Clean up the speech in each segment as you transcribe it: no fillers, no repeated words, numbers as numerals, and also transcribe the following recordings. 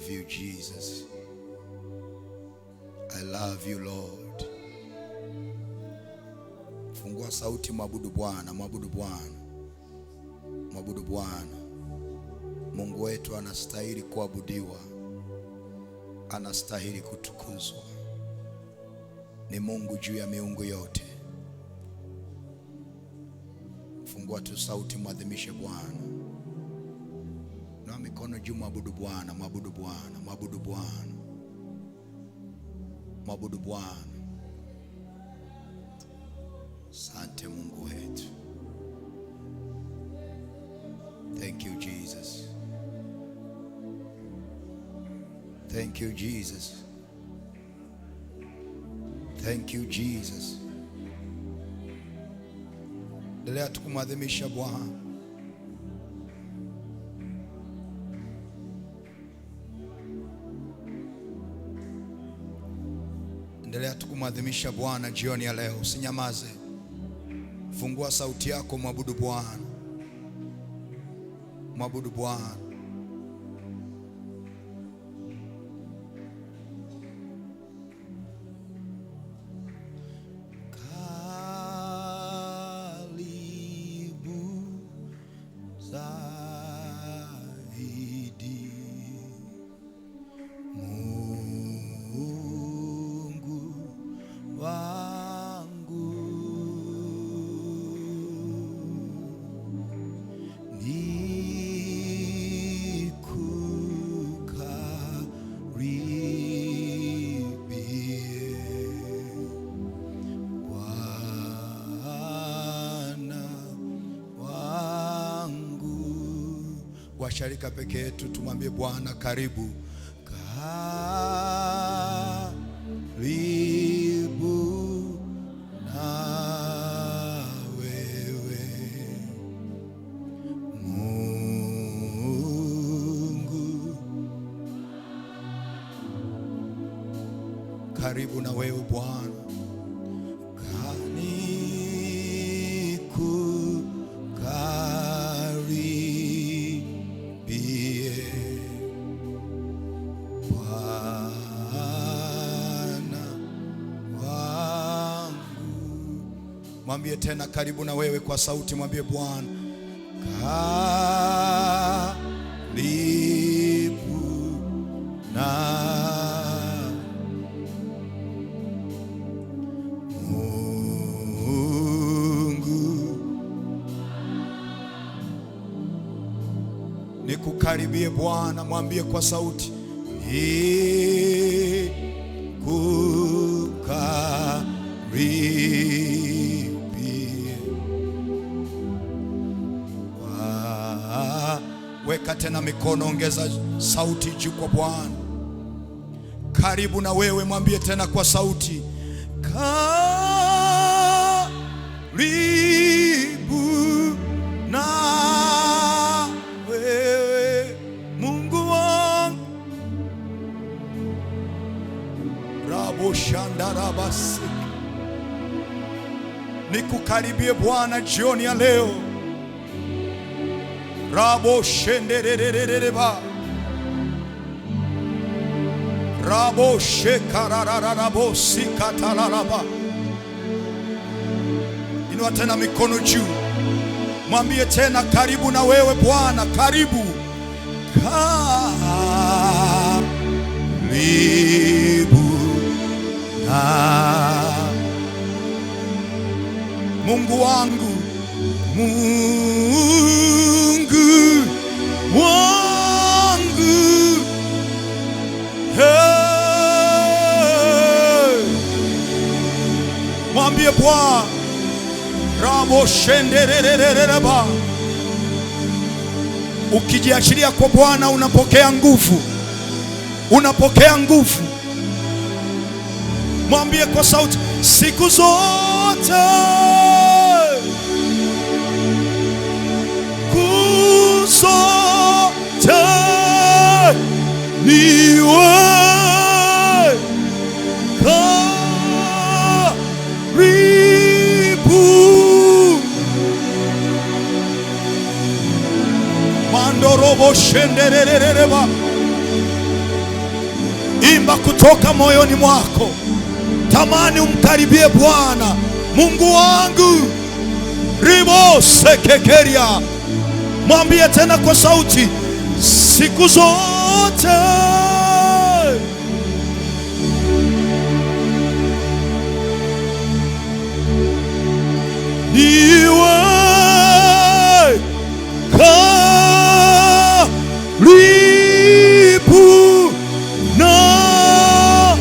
love you, Jesus. I love you, Lord. Fungua sauti, mwabudu Bwana, mwabudu Bwana, mwabudu Bwana. Mungu wetu anastahili kuabudiwa, anastahili kutukuzwa. Ni Mungu juu ya miungu yote. Fungua tu sauti, mwadhimishe Bwana. Na mikono juu, mwabudu Bwana, mwabudu Bwana, mwabudu Bwana, mwabudu Bwana. Asante Mungu wetu. Thank you, Jesus. Thank you, Jesus. Thank you, Jesus. Endelea tukumwadhimisha Bwana. Endelea tukumwadhimisha Bwana jioni ya leo. Usinyamaze. Fungua sauti yako, mwabudu Bwana. Mwabudu Bwana. Washarika peke yetu tumwambie Bwana karibu. Karibu na wewe Mungu, karibu na wewe Bwana. Mwambie tena karibu na wewe kwa sauti, mwambie Bwana karibu na Mungu. Nikukaribie Bwana, mwambie kwa sauti Weka tena mikono, ongeza sauti juu kwa Bwana. Karibu na wewe, mwambie tena kwa sauti karibu na wewe Mungu wangu. Rabo shandarabasi. Nikukaribie Bwana jioni ya leo. Rabo shenderererereba, rabo shekarararabo sikatalaraba. Inua tena mikono juu, mwambie tena karibu na wewe Bwana, karibu. Karibu na Mungu wangu, Mungu wangu, hey. Mwambie Bwana rabo shenderererereba. Ukijiachilia kwa Bwana unapokea nguvu, unapokea nguvu. Mwambie kwa sauti siku zote, zote niwe karibu. Mandorobo shendererereba. imba kutoka moyoni mwako. Tamani umkaribie Bwana. Mungu wangu, ribo sekekeria. Mwambie tena kwa sauti, siku zote niwe karibu na.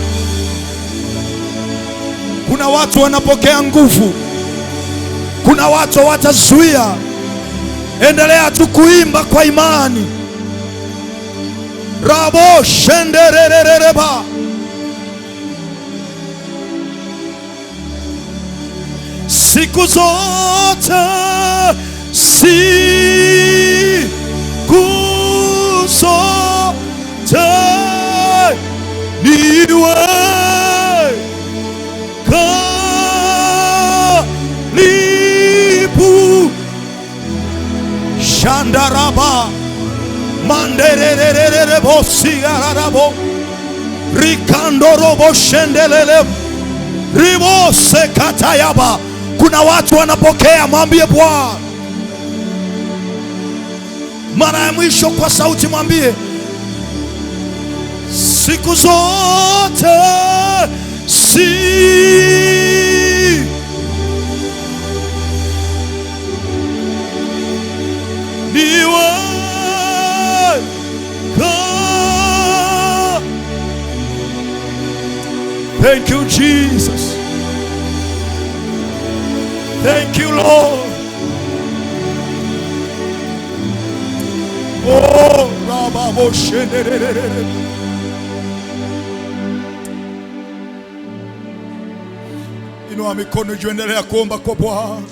Kuna watu wanapokea nguvu, kuna watu watazuia. Endelea tu kuimba kwa imani. Rabo shendererereba. Siku zote, siku zote niwe karibu. Shandaraba mandererererebo sigararabo rikandorobo shendelele ribo sekatayaba. Kuna watu wanapokea. Mwambie Bwana mara ya mwisho kwa sauti, mwambie siku zote niwe Thank you, Jesus. Thank you, Lord. Oh, Rababo shendererere. Inua mikono juu, endelea kuomba kwa Bwana.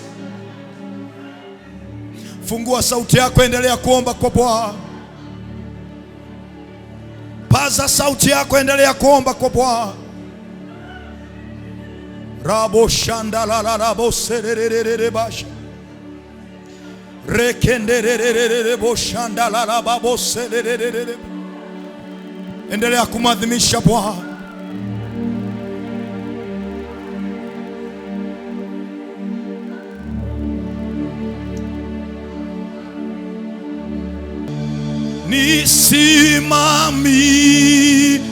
Fungua sauti yako, endelea kuomba kwa Bwana. Paza sauti yako, endelea kuomba kwa Bwana. Rabo shanda la la rabo serererere basha rekendererere bo shanda la la babo serererere. Endelea kumadhimisha Bwana.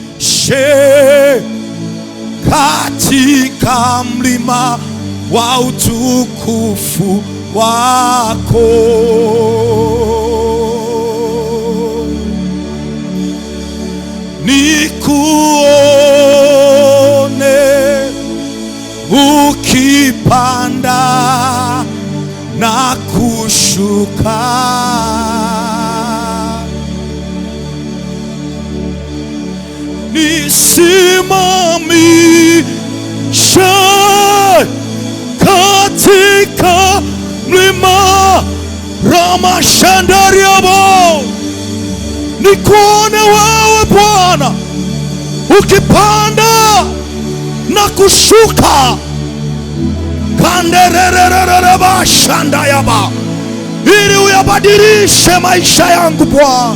Nisimamishe katika mlima wa utukufu wako, nikuone ukipanda na kushuka. Nisimamishe katika mlima Ramashandariabo, nikuone wewe Bwana ukipanda na kushuka. Kanderererere bashandayaba, ili uyabadilishe maisha yangu Bwana.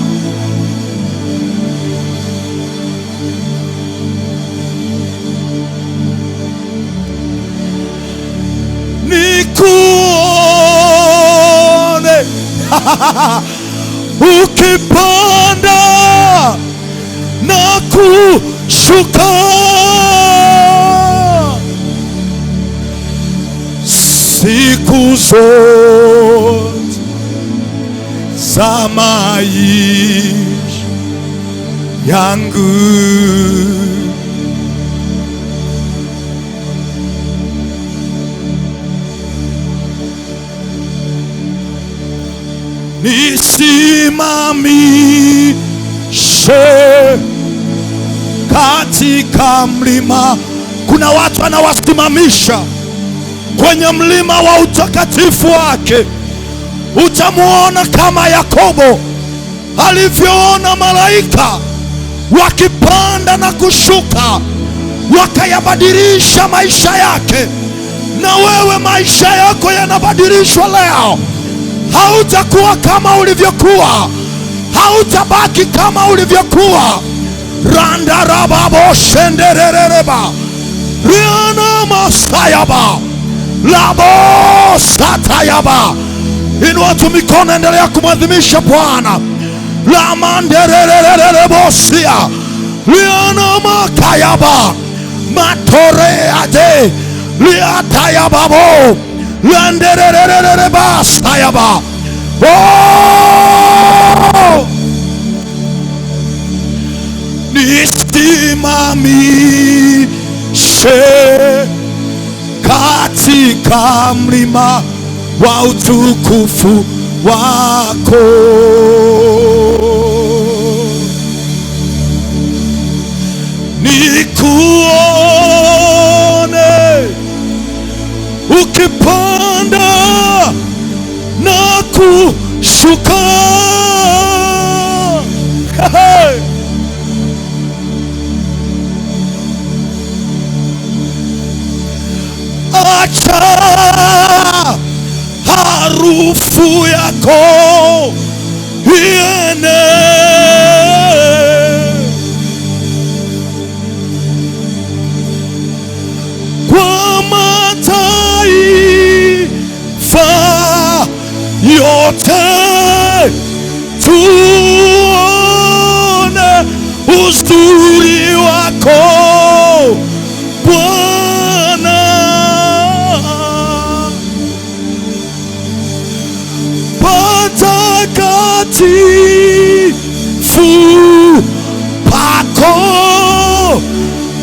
Nikuone ukipanda na kushuka. Siku zote za maisha yangu nisimamishe katika mlima. Kuna watu anawasimamisha kwenye mlima wa utakatifu wake. Utamuona kama Yakobo alivyoona malaika wakipanda na kushuka, wakayabadilisha maisha yake. Na wewe maisha yako yanabadilishwa leo. Hautakuwa kama ulivyokuwa, hautabaki kama ulivyokuwa. randarababo shenderereba riana masayaba labo satayaba. Inua tu mikono, endelea kumwadhimisha Bwana. La manderererebosia liana makayaba matoreade liatayababo landerererebasayaba. Oh, nisimamishe katika mlima wa utukufu wako, nikuone ukipanda na kushuka. Acha harufu yako iene kwa mataifa yote, tuone uzuri wako Bwana. Patakatifu pako,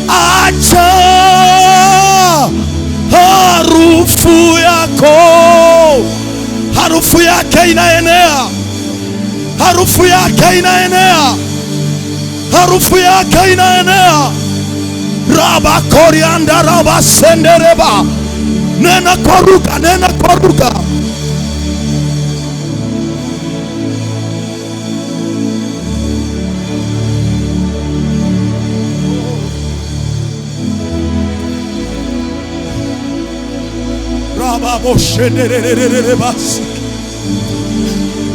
acha harufu yako, harufu yake inaenea, harufu yake inaenea, harufu yake inaenea. Raba korianda raba sendereba, nena kwa lugha, nena kwa lugha.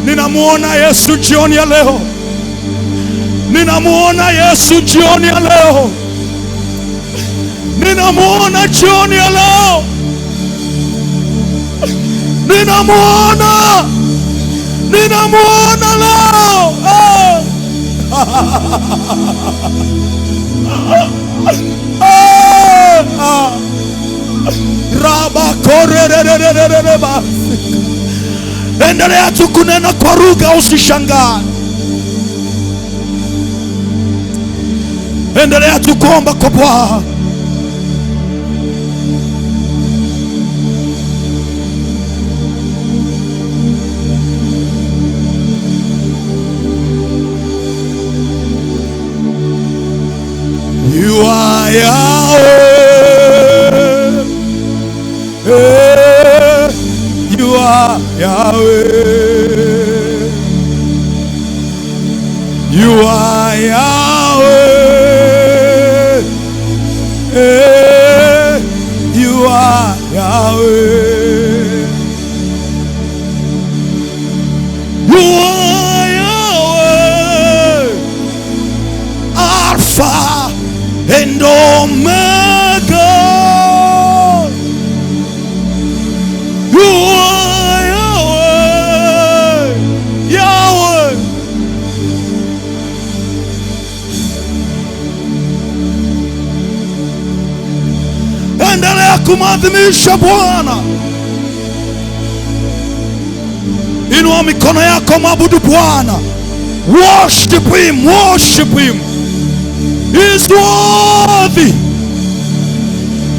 Ninamuona Yesu jioni ya leo, ninamuona Yesu jioni ya leo, ninamuona jioni ya leo, ninamuona leo. Raba korerererereba. Endelea tu kunena kwa lugha, usishangae. Endelea tu kuomba kwa Bwana. You are Yahweh. You are Yahweh. You are Yahweh. You are Yahweh. You are Yahweh. Alpha and Omega. You are Yahweh, Yahweh. Endelea kumadhimisha Bwana. Inua mikono yako, mabudu Bwana. Worship him, worship him. He is worthy.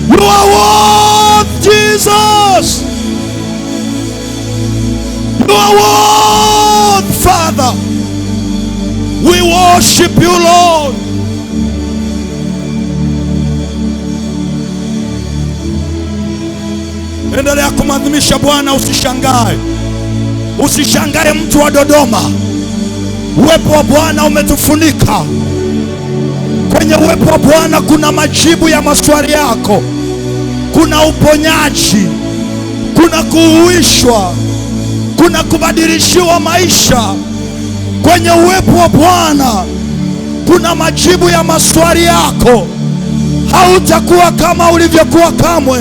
You are worthy, Jesus. You are worthy, Father. We worship you, Lord. Endelea kumadhimisha Bwana, usishangae. Usishangae mtu wa Dodoma. Uwepo wa Bwana umetufunika. Kwenye uwepo wa Bwana kuna majibu ya maswali yako. Kuna uponyaji, kuna kuhuishwa, kuna kubadilishiwa maisha. Kwenye uwepo wa Bwana kuna majibu ya maswali yako. Hautakuwa kama ulivyokuwa kamwe.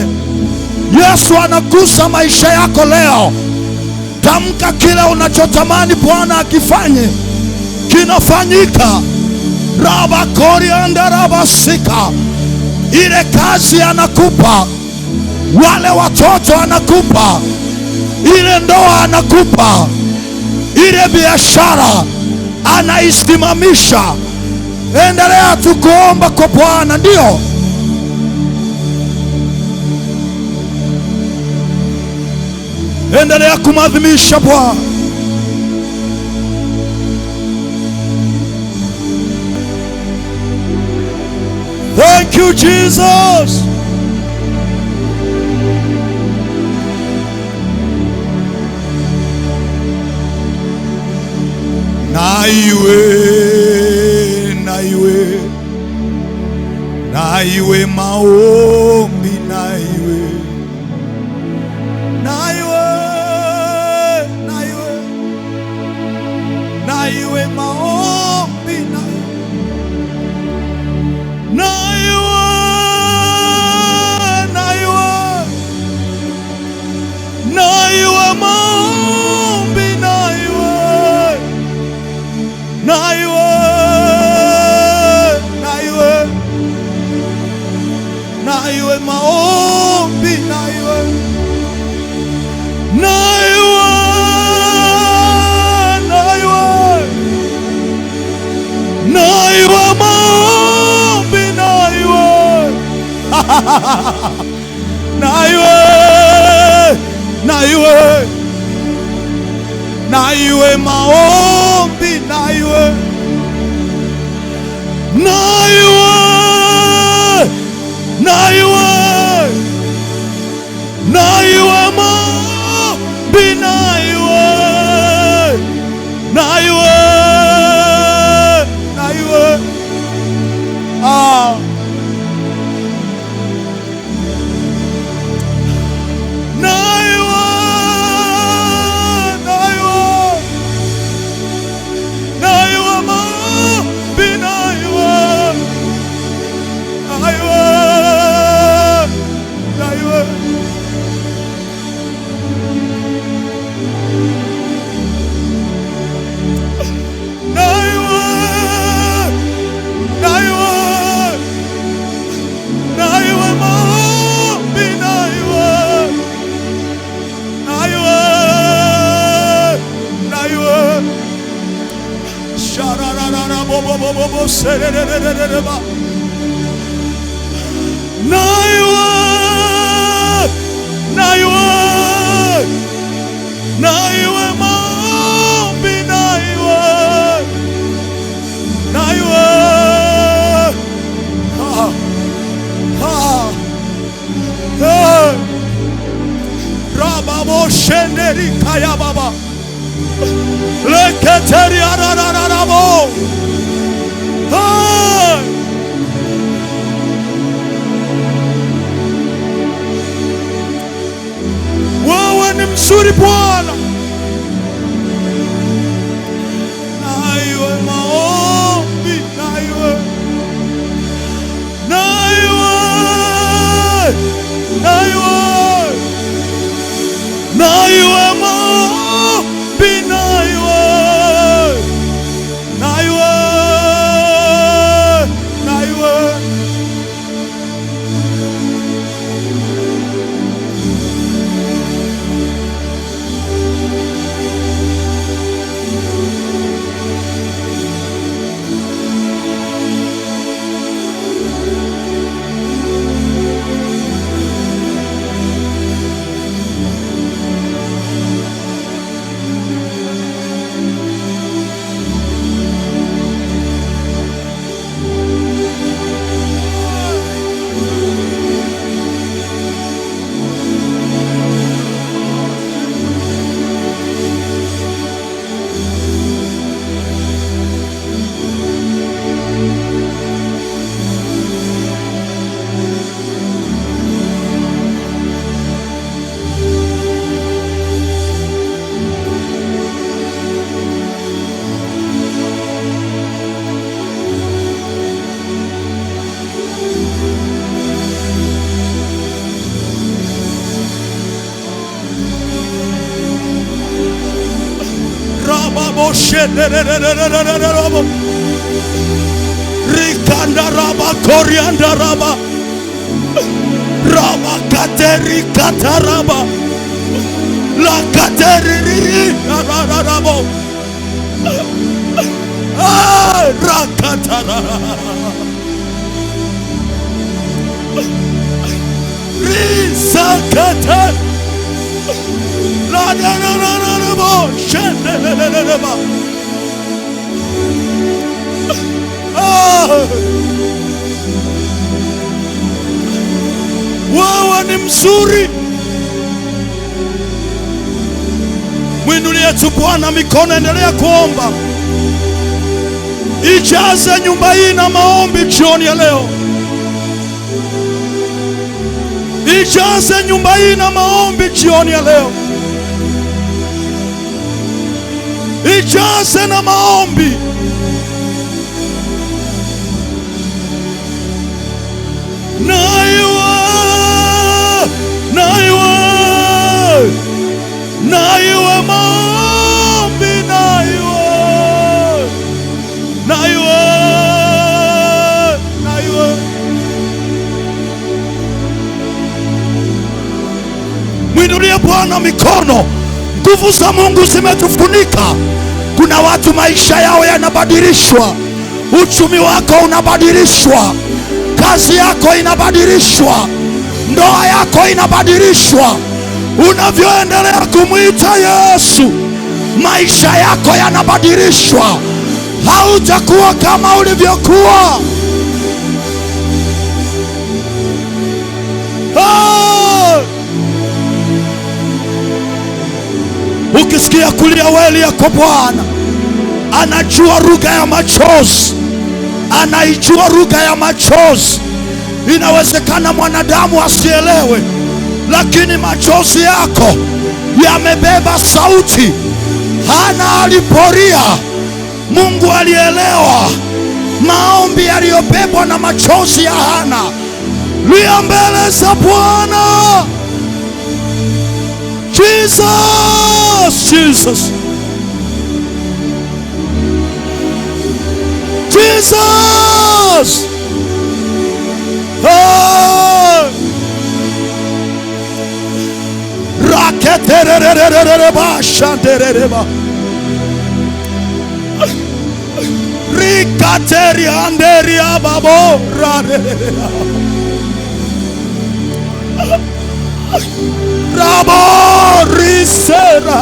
Yesu anagusa maisha yako leo. Tamka kile unachotamani Bwana akifanye, kinafanyika. Raba korianda raba sika. Ile kazi anakupa, wale watoto anakupa, ile ndoa anakupa, ile biashara anaisimamisha. Endelea tu kuomba kwa Bwana. Ndio endelea kumadhimisha Bwana. Thank you Jesus. Na iwe maombi, na iwe maombi, na iwe maombi, Shenderi kaya baba leketeri arararabo. Wewe ni mzuri Bwana. Na iwe maombi, na iwe maombi, na iwe Rikanda raba korianda raba raba kateri kataraba la kateri rabo rakatara risakata la na na na na bo shende le ba. Wewe ni mzuri. Mwinulie tu Bwana mikono, endelea kuomba. Ijaze nyumba hii na maombi jioni ya leo. Ijaze nyumba hii na maombi jioni ya leo. Ijaze na maombi. Naiwe maombi, naiwe. Mwinulie Bwana mikono. Nguvu za Mungu zimetufunika. Kuna watu maisha yao yanabadilishwa. Uchumi wako unabadilishwa. Kazi yako inabadilishwa. Ndoa yako inabadilishwa. Unavyoendelea kumwita Yesu, maisha yako yanabadilishwa. Hautakuwa kama ulivyokuwa. Ukisikia kulia weli yako, Bwana anajua lugha ya machozi. Anaijua lugha ya machozi. Inawezekana mwanadamu asielewe, lakini machozi yako yamebeba sauti. Hana alipolia, Mungu alielewa maombi yaliyobebwa na machozi ya Hana. Lia mbele za Bwana. Jesus, Jesus, Jesus. Raketerererereba shanderereba rikateri anderia babo rarerera rabo risera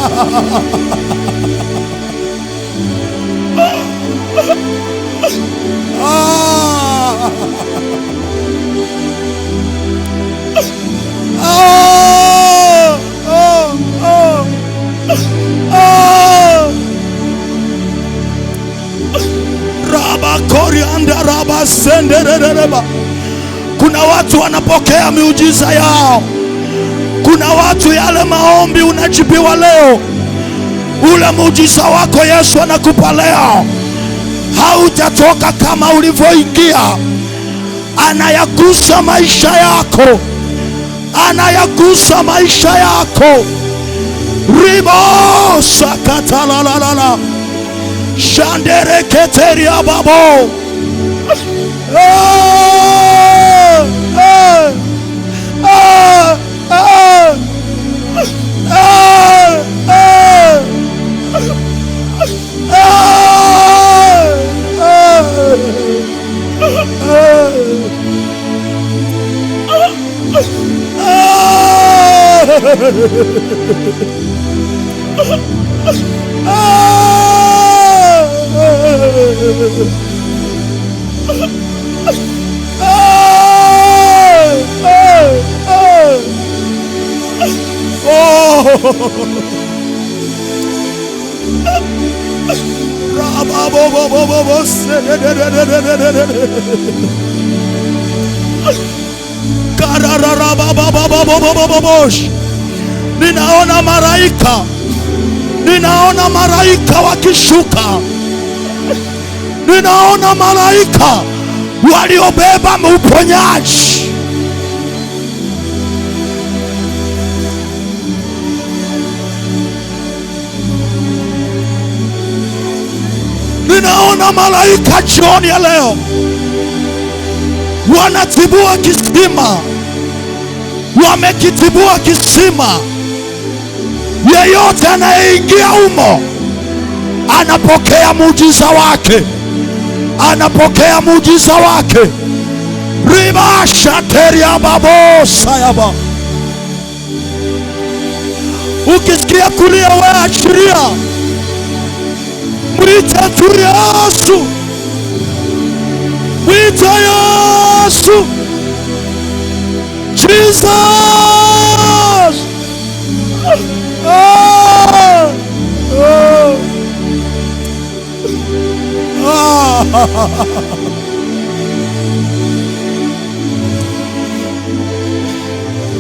raba korianda raba senderereba. Kuna watu wanapokea miujiza yao. Kuna watu yale maombi unajibiwa leo. Ule muujiza wako Yesu anakupa leo. Hautatoka kama ulivyoingia. Anayagusa maisha yako. Anayagusa maisha yako. Ribo sakatalalala shandere keteria babo. Ninaona malaika. Ninaona malaika wakishuka. Ninaona malaika waliobeba uponyaji. Ninaona malaika jioni ya leo wanatibua kisima, wamekitibua kisima. Yeyote anayeingia humo anapokea muujiza wake, anapokea muujiza wake. Ribasha teria babosa yaba. Ukisikia kulia, wewe achilia, mwite tu Yesu, mwite Yesu, Jesus.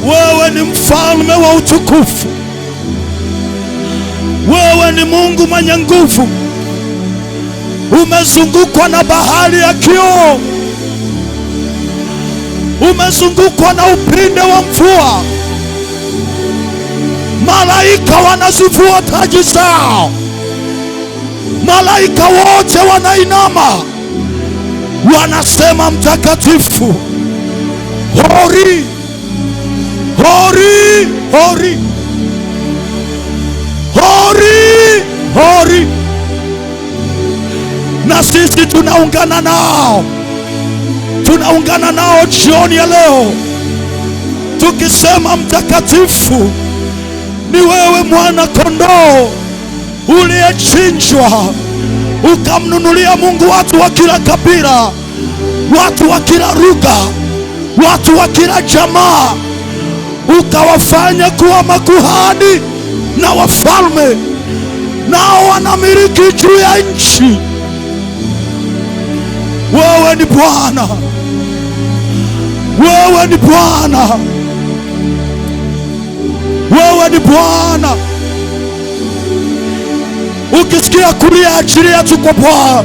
Wewe ni mfalme wa utukufu, wewe ni Mungu mwenye nguvu. Umezungukwa na bahari ya kioo, umezungukwa na upinde wa mvua. Malaika wanazivua taji zao, malaika wote wanainama, wanasema mtakatifu, hori hori hori hori hori. Na sisi tunaungana nao, tunaungana nao jioni ya leo tukisema mtakatifu ni wewe, mwana kondoo uliyechinjwa ukamnunulia Mungu watu wa kila kabila, watu wa kila lugha, watu wa kila jamaa, ukawafanya kuwa makuhani na wafalme, nao wanamiliki juu ya nchi. Wewe ni Bwana, wewe ni Bwana, wewe ni Bwana. Ukisikia kulia, achilia tu kwa Bwana.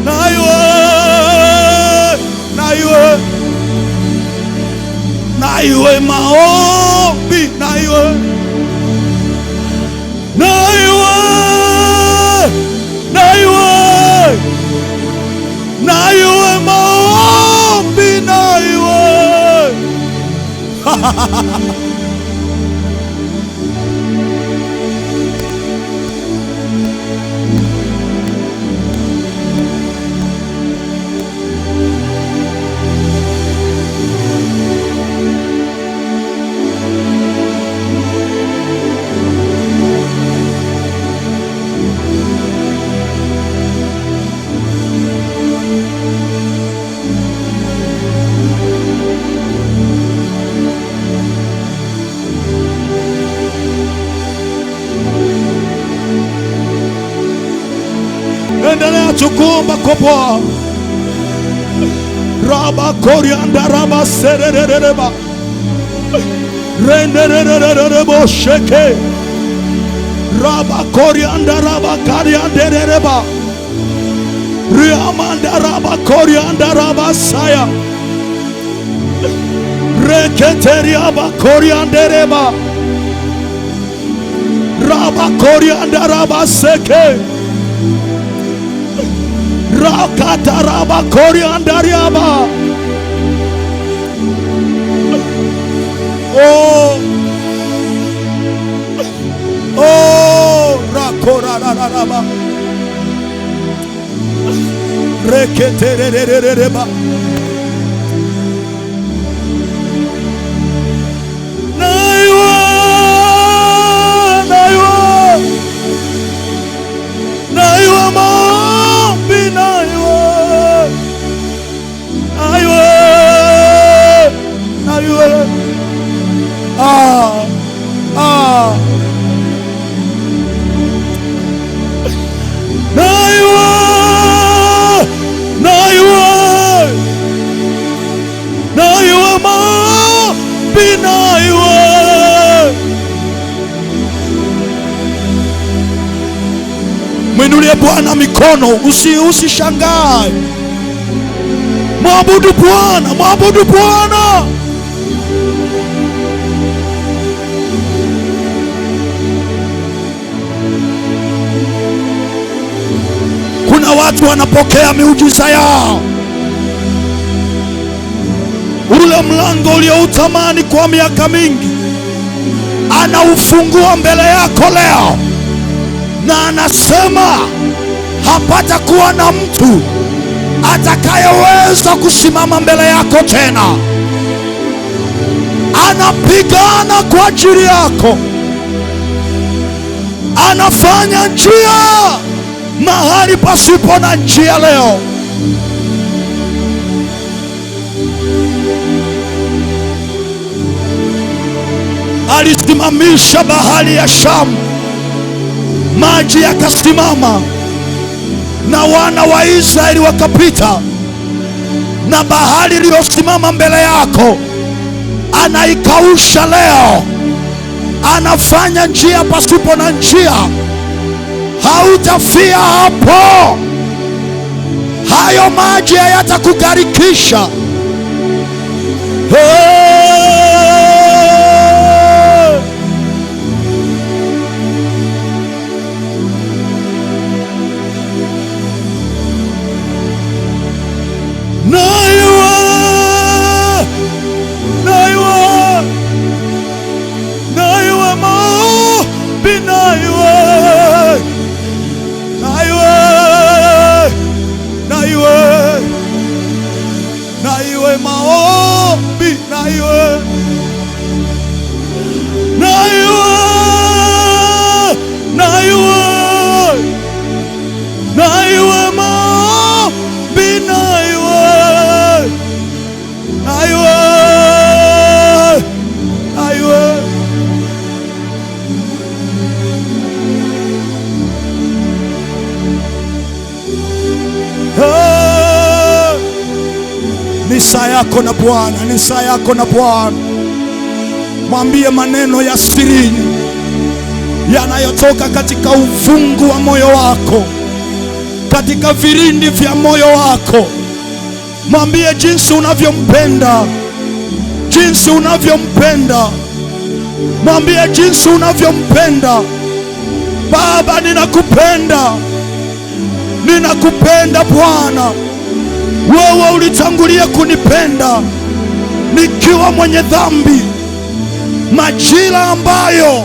Na iwe maombi, na iwe maombi, na iwe endelea tukuomba kwa Bwana. Raba korianda raba sererereba renderererebo sheke raba korianda raba karianderereba riamanda raba korianda raba saya reketeria ba koriandereba raba korianda raba seke rakataraba koriandariaba. Rakorararaba reketererereba naiwa maombi, naiwa maombi, naiwa. Mwinulie Bwana mikono, usishangae. Mwabudu Bwana, mwabudu Bwana. watu wanapokea miujiza yao. Ule mlango ulioutamani kwa miaka mingi anaufungua mbele yako leo, na anasema hapata kuwa na mtu atakayeweza kusimama mbele yako tena. Anapigana kwa ajili yako, anafanya njia mahali pasipo na njia leo. Alisimamisha bahari ya Shamu, maji yakasimama na wana wa Israeli wakapita, na bahari iliyosimama mbele yako anaikausha leo. Anafanya njia pasipo na njia. Hautafia hapo, hayo maji hayatakugarikisha. Ni saa yako na Bwana, ni saa yako na Bwana. Mwambie maneno ya sirini yanayotoka katika uvungu wa moyo wako, katika virindi vya moyo wako. Mwambie jinsi unavyompenda, jinsi unavyompenda. Mwambie jinsi unavyompenda. Baba, ninakupenda, ninakupenda Bwana. Wewe ulitangulia kunipenda nikiwa mwenye dhambi, majira ambayo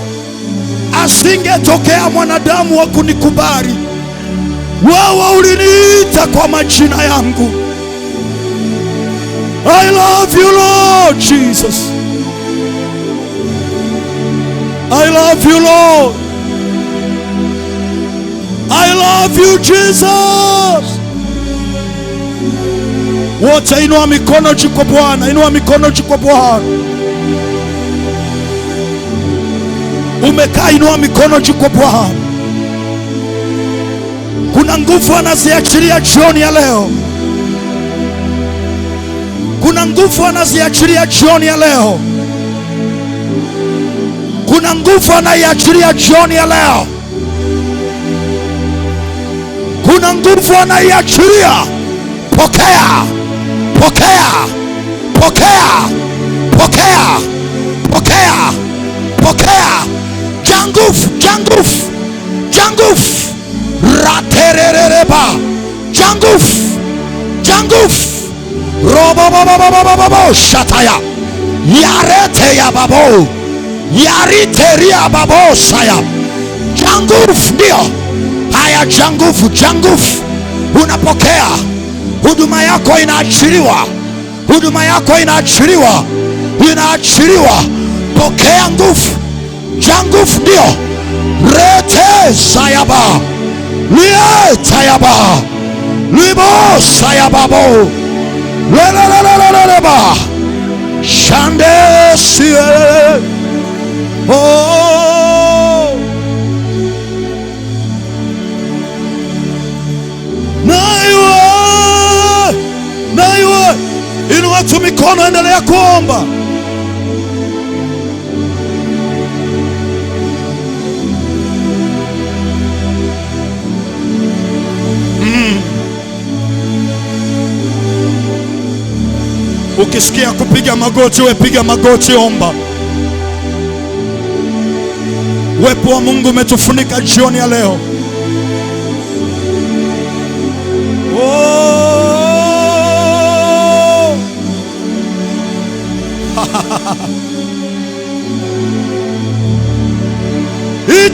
asingetokea mwanadamu wa kunikubali. Wewe uliniita kwa majina yangu. I love you Lord Jesus. I love you Lord. I love you Jesus. Wote inua mikono juu kwa Bwana, inua mikono juu kwa Bwana. Umekaa, inua mikono juu kwa Bwana. Kuna nguvu anaziachilia jioni ya leo. Kuna nguvu anaziachilia jioni ya leo. Kuna nguvu anaiachilia jioni ya leo. Kuna nguvu anaiachilia. Pokea, pokea, pokea, pokea, pokea, pokea. Jangufu, jangufu, jangufu. Raterereba. Jangufu, jangufu. Robo shataya. Yarete ya babo. Yariteria babo saya. Jangufu ndio. Haya, jangufu, jangufu. Unapokea. Huduma yako inaachiliwa. Huduma yako inaachiliwa. Inaachiliwa. Pokea nguvu. Jangufu ndio. Rete sayaba. Lieta yaba. Libo sayababo. Leleleleleleba. Shande siye. Oh. Naiwe. Inua tu mikono, endelea kuomba. Ukisikia kupiga magoti, we piga magoti, omba. Uwepo wa Mungu umetufunika jioni ya leo.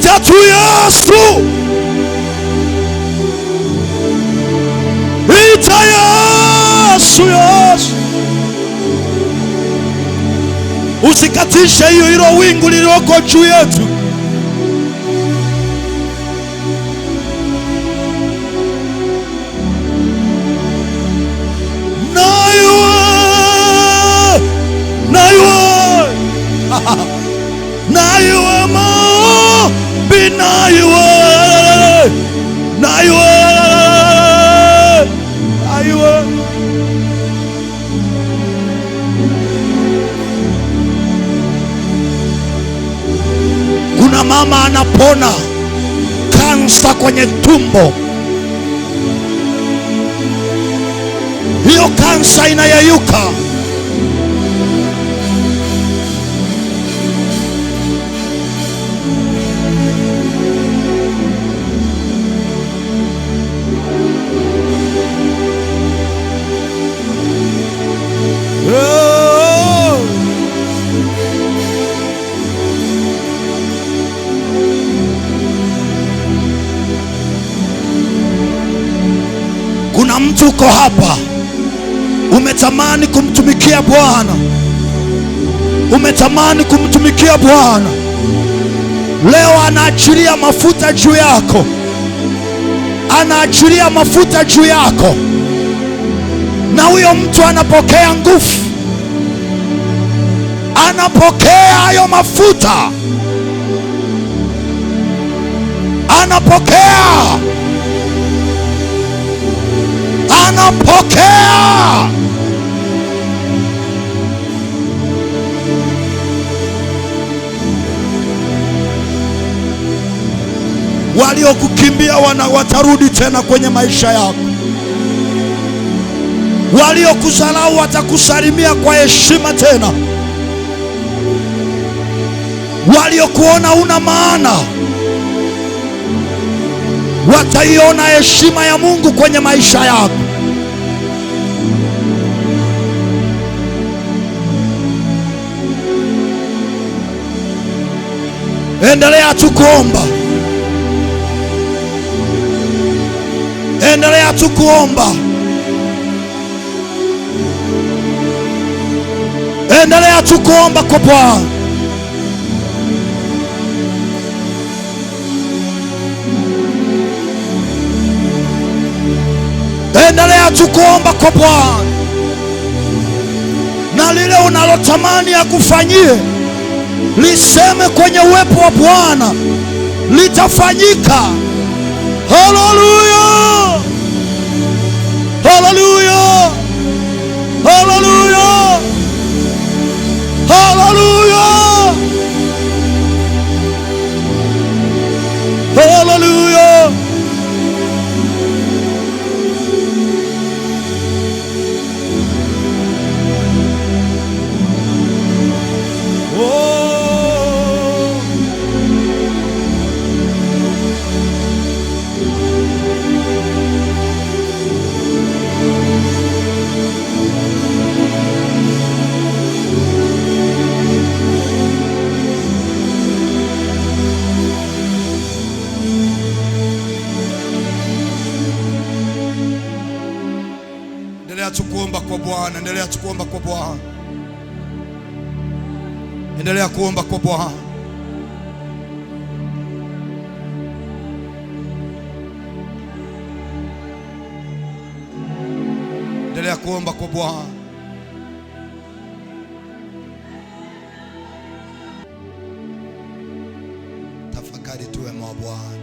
Ita tu Yesu, ita Yesu, Yesu. Usikatishe hilo wingu lililoko juu yetu. Naiwe maombi, naiwe. Kuna mama anapona kansa kwenye tumbo. Hiyo kansa inayeyuka. Kuna mtu uko hapa, umetamani kumtumikia Bwana, umetamani kumtumikia Bwana. Leo anaachilia mafuta juu yako, anaachilia mafuta juu yako, na huyo mtu anapokea nguvu, anapokea hayo mafuta, anapokea. Waliokukimbia watarudi tena kwenye maisha yako. Waliokusalau watakusalimia kwa heshima tena. Waliokuona una maana wataiona heshima ya Mungu kwenye maisha yako. Endelea tu kuomba, endelea tu kuomba, endelea tu kuomba kwa Bwana. Endelea tu kuomba kwa Bwana, na lile unalotamani akufanyie liseme kwenye uwepo wa Bwana, litafanyika. Haleluya, haleluya, haleluya, haleluya, haleluya. Endelea tu kuomba kwa Bwana, endelea tu kuomba kwa Bwana, endelea kuomba kwa Bwana. Endelea kuomba kwa Bwana. Tafakari tu wema wa Bwana.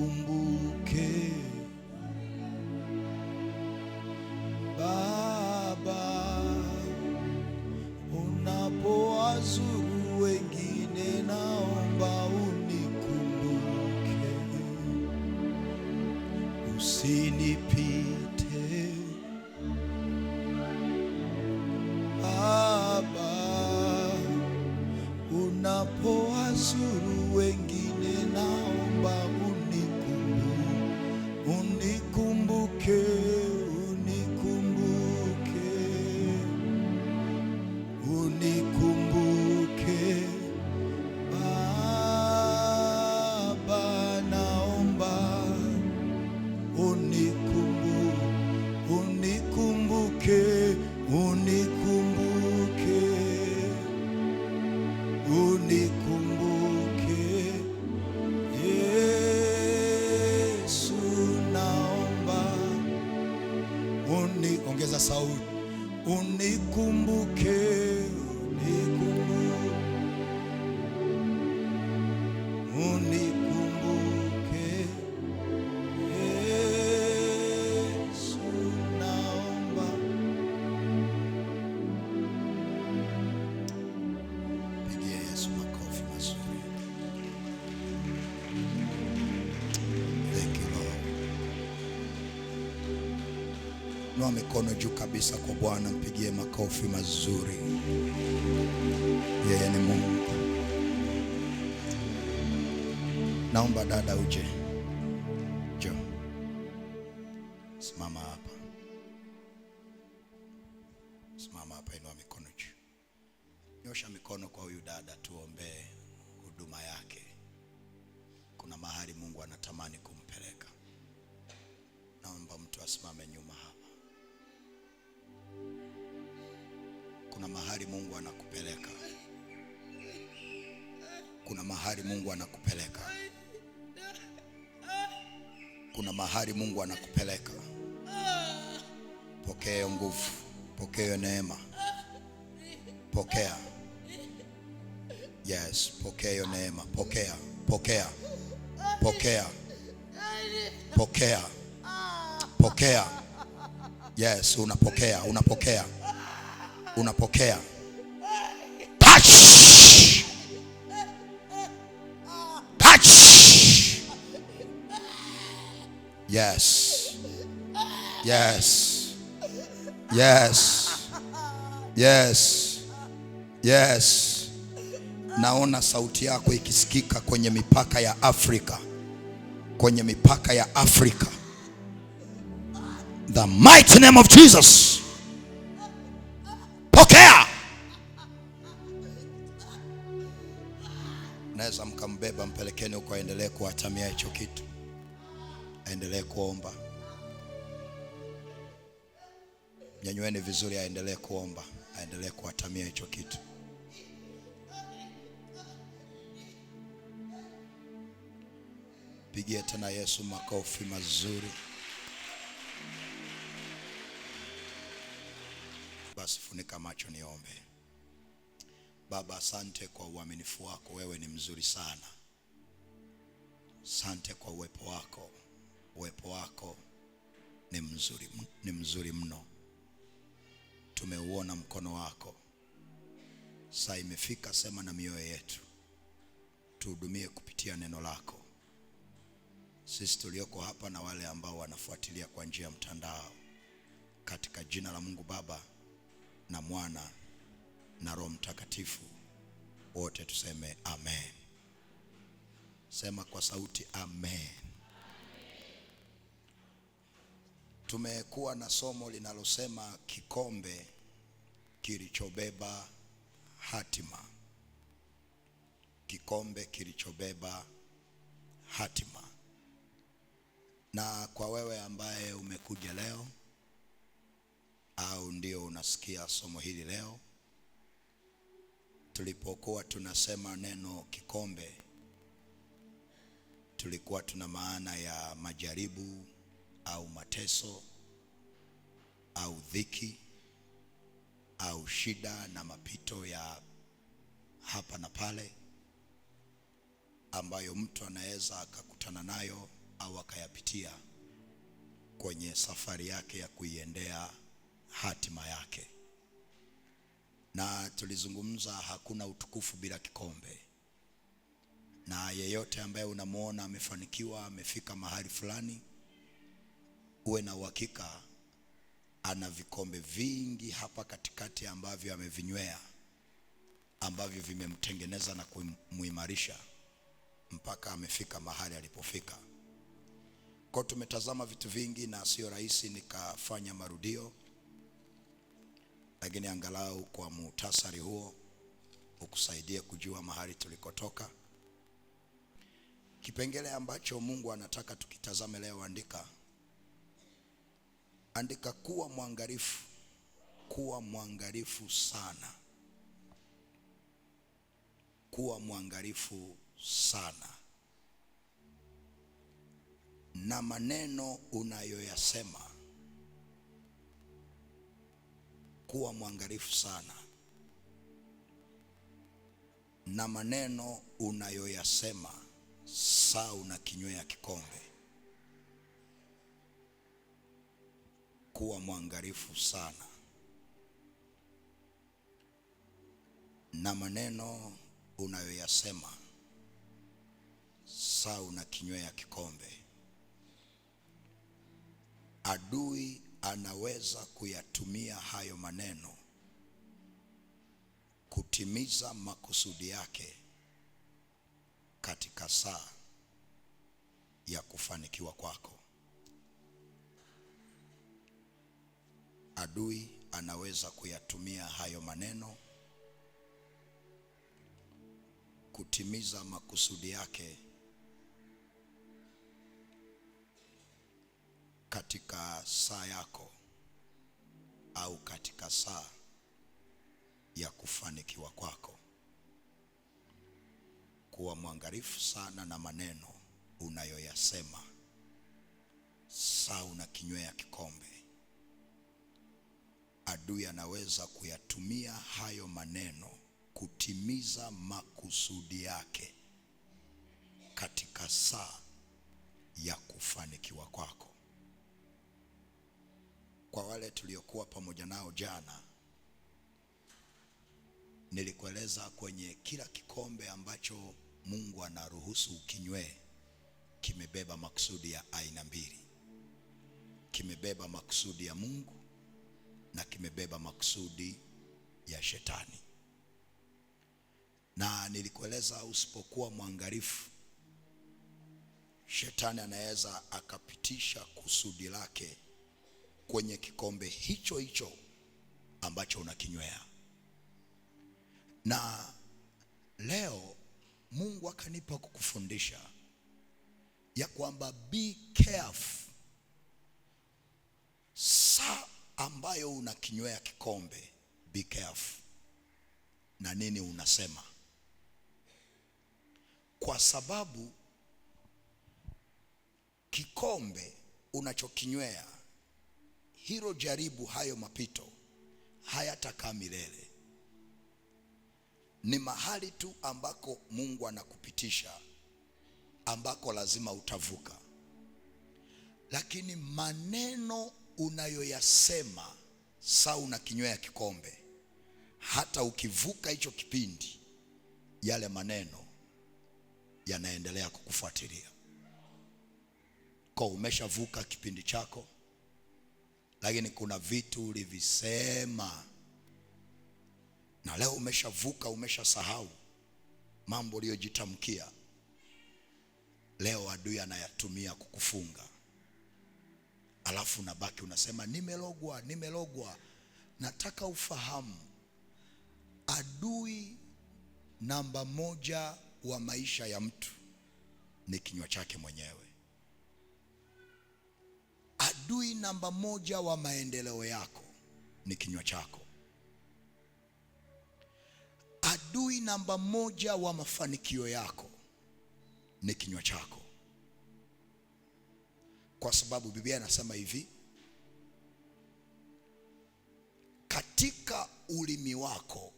Nikumbuke Baba, unikumbuke, unikumbuke, unikumbuke Yesu, naomba ongeza sauti, unikumbuke, unikumbuke Yesu, naomba. Pigia Yesu makofi mazuri. Thank you Lord. Inua mikono juu kabisa kwa Bwana, mpigie makofi mazuri. Yeye ni Mungu. Naomba dada uje. Jo. Simama hapa. Simama hapa, inua mikono juu. Nyosha mikono kwa huyu dada, tuombee huduma yake. Kuna mahali Mungu anatamani kumpeleka. Naomba mtu asimame nyuma hapa. Kuna mahali Mungu anakupeleka. Kuna mahali Mungu anakupeleka. Kuna mahali Mungu anakupeleka. Pokea nguvu, pokea neema. Pokea. Yes, pokea neema, pokea, pokea. Pokea. Pokea. Pokea. Yes, unapokea, unapokea. Unapokea. Touch. Touch. Yes. Yes. Yes. Yes. Yes. Naona sauti yako ikisikika kwenye mipaka ya Afrika. Kwenye mipaka ya Afrika. The mighty name of Jesus. Pokea. Naweza mkambeba, mpelekeni huko, aendelee kuatamia hicho kitu. Aendelee kuomba. Nyanyueni vizuri, aendelee kuomba, aendelee kuatamia hicho kitu. Pigie tena Yesu makofi mazuri. Basi funika macho niombe. Baba, asante kwa uaminifu wako, wewe ni mzuri sana. Asante kwa uwepo wako. Uwepo wako ni mzuri mno. Tumeuona mkono wako. Saa imefika, sema na mioyo yetu. Tuhudumie kupitia neno lako. Sisi tulioko hapa na wale ambao wanafuatilia kwa njia ya mtandao, katika jina la Mungu Baba na Mwana na Roho Mtakatifu, wote tuseme amen. Sema kwa sauti amen. Tumekuwa na somo linalosema kikombe kilichobeba hatima. Kikombe kilichobeba hatima. Na kwa wewe ambaye umekuja leo au ndio unasikia somo hili leo, tulipokuwa tunasema neno kikombe, tulikuwa tuna maana ya majaribu au mateso au dhiki au shida na mapito ya hapa na pale ambayo mtu anaweza akakutana nayo au akayapitia kwenye safari yake ya kuiendea hatima yake. Na tulizungumza hakuna utukufu bila kikombe. Na yeyote ambaye unamuona amefanikiwa, amefika mahali fulani, uwe na uhakika ana vikombe vingi hapa katikati ambavyo amevinywea, ambavyo vimemtengeneza na kumuimarisha mpaka amefika mahali alipofika. Kwa tumetazama vitu vingi na sio rahisi nikafanya marudio, lakini angalau kwa muhtasari huo ukusaidie kujua mahali tulikotoka. Kipengele ambacho Mungu anataka tukitazame leo, andika kuwa mwangalifu kuwa mwangalifu sana. Kuwa mwangalifu sana na maneno unayoyasema. Kuwa mwangalifu sana na maneno unayoyasema saa unakinywea kikombe. Kuwa mwangalifu sana na maneno unayoyasema saa unakinywea kikombe. Adui anaweza kuyatumia hayo maneno kutimiza makusudi yake katika saa ya kufanikiwa kwako. Adui anaweza kuyatumia hayo maneno kutimiza makusudi yake katika saa yako au katika saa ya kufanikiwa kwako. Kuwa mwangalifu sana na maneno unayoyasema saa unakinywea kikombe. Adui anaweza kuyatumia hayo maneno kutimiza makusudi yake katika saa ya kufanikiwa kwako. Kwa wale tuliokuwa pamoja nao jana, nilikueleza kwenye kila kikombe ambacho Mungu anaruhusu ukinywe kimebeba makusudi ya aina mbili. Kimebeba makusudi ya Mungu na kimebeba makusudi ya shetani. Na nilikueleza usipokuwa mwangalifu, shetani anaweza akapitisha kusudi lake kwenye kikombe hicho hicho ambacho unakinywea. Na leo Mungu akanipa kukufundisha ya kwamba be careful saa ambayo unakinywea kikombe. Be careful na nini unasema, kwa sababu kikombe unachokinywea, hilo jaribu, hayo mapito hayatakaa milele. Ni mahali tu ambako Mungu anakupitisha, ambako lazima utavuka. Lakini maneno unayoyasema saa unakinywea kikombe, hata ukivuka hicho kipindi, yale maneno yanaendelea kukufuatilia. Kwa umeshavuka kipindi chako, lakini kuna vitu ulivisema, na leo umeshavuka, umeshasahau mambo uliyojitamkia. Leo adui anayatumia kukufunga, alafu unabaki unasema nimelogwa, nimelogwa. Nataka ufahamu, adui namba moja wa maisha ya mtu ni kinywa chake mwenyewe. Adui namba moja wa maendeleo yako ni kinywa chako. Adui namba moja wa mafanikio yako ni kinywa chako. Kwa sababu Biblia inasema hivi, katika ulimi wako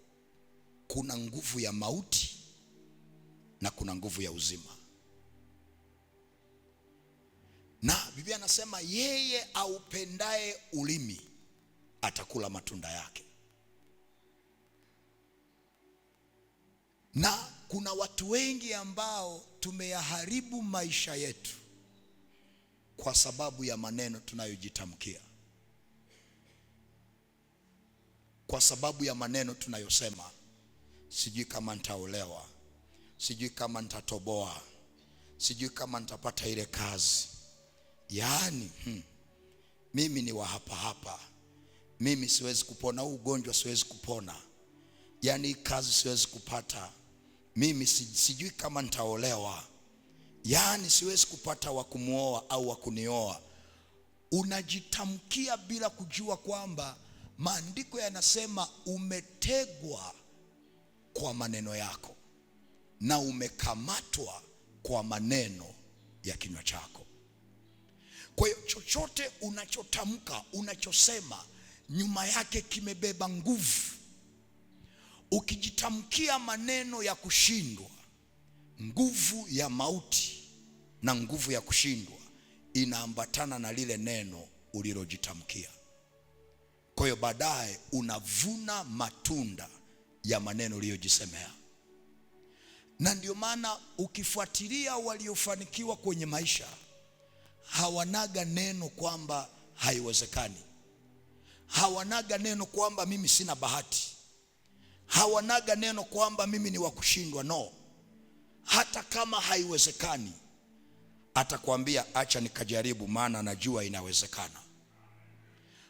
kuna nguvu ya mauti na kuna nguvu ya uzima. Na Biblia inasema yeye aupendaye ulimi atakula matunda yake. Na kuna watu wengi ambao tumeyaharibu maisha yetu kwa sababu ya maneno tunayojitamkia, kwa sababu ya maneno tunayosema. Sijui kama nitaolewa, sijui kama nitatoboa, sijui kama nitapata ile kazi. Yaani mimi ni wa hapa hapa, mimi siwezi kupona ugonjwa, siwezi kupona, yaani kazi siwezi kupata, mimi sijui kama nitaolewa, yaani siwezi kupata wa kumuoa au wa kunioa. Unajitamkia bila kujua kwamba maandiko yanasema umetegwa kwa maneno yako na umekamatwa kwa maneno ya kinywa chako. Kwa hiyo chochote unachotamka, unachosema, nyuma yake kimebeba nguvu. Ukijitamkia maneno ya kushindwa, nguvu ya mauti na nguvu ya kushindwa inaambatana na lile neno ulilojitamkia. Kwa hiyo baadaye unavuna matunda ya maneno uliyojisemea. Na ndio maana ukifuatilia waliofanikiwa kwenye maisha, hawanaga neno kwamba haiwezekani. Hawanaga neno kwamba mimi sina bahati. Hawanaga neno kwamba mimi ni wa kushindwa. No. Hata kama haiwezekani, atakwambia acha nikajaribu, maana najua inawezekana.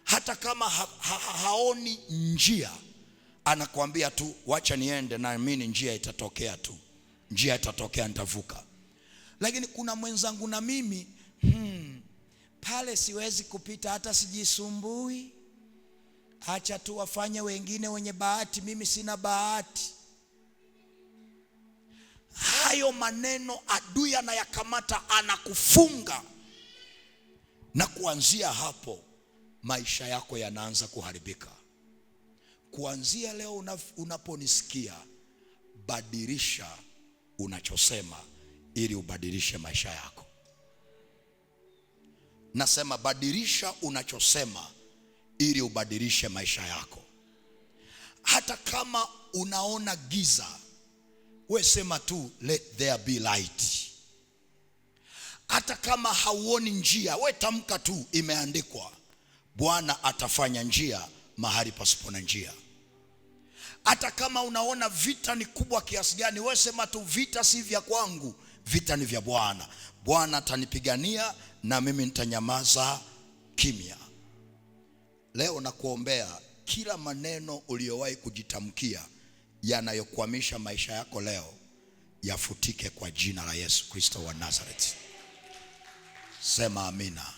Hata kama haoni njia, anakuambia tu wacha niende, na mimi njia itatokea tu. Njia itatokea, nitavuka. Lakini kuna mwenzangu na mimi pale siwezi kupita, hata sijisumbui. Acha tu wafanye wengine wenye bahati, mimi sina bahati. Hayo maneno adui anayakamata, anakufunga. Na kuanzia hapo maisha yako yanaanza kuharibika. Kuanzia leo unaponisikia, badilisha unachosema ili ubadilishe maisha yako. Nasema badilisha unachosema ili ubadilishe maisha yako. Hata kama unaona giza, wewe sema tu let there be light. Hata kama hauoni njia, wewe tamka tu imeandikwa, Bwana atafanya njia mahali pasipo na njia. Hata kama unaona vita ni kubwa kiasi gani, wewe sema tu vita si vya kwangu, vita ni vya Bwana. Bwana atanipigania na mimi nitanyamaza kimya. Leo nakuombea kila maneno uliyowahi kujitamkia yanayokwamisha maisha yako leo yafutike kwa jina la Yesu Kristo wa Nazareth. Sema amina.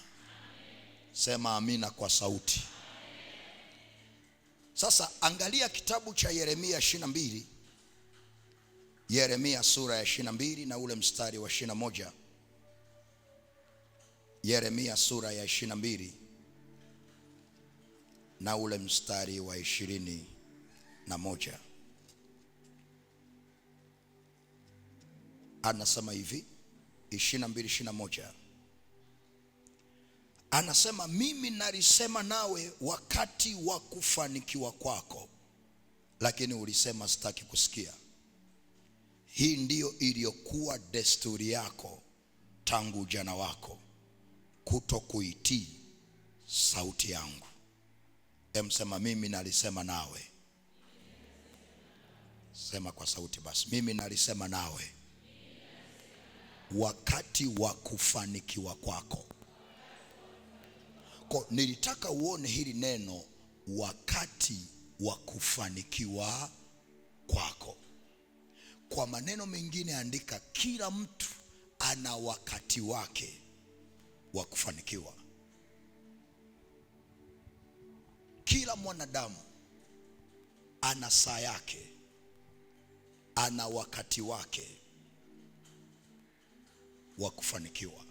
Sema amina kwa sauti. Sasa angalia kitabu cha Yeremia 22. Yeremia sura ya 22 na ule mstari wa 21. Yeremia sura ya 22 na ule mstari wa 21. Anasema hivi, 22:21. Anasema mimi nalisema nawe wakati wa kufanikiwa kwako, lakini ulisema sitaki kusikia. Hii ndiyo iliyokuwa desturi yako tangu ujana wako, kutokuitii sauti yangu. Sema mimi nalisema nawe. Sema kwa sauti basi, mimi nalisema nawe wakati wa kufanikiwa kwako. Kwa nilitaka uone hili neno wakati wa kufanikiwa kwako. Kwa maneno mengine andika, kila mtu ana wakati wake wa kufanikiwa. Kila mwanadamu ana saa yake, ana wakati wake wa kufanikiwa.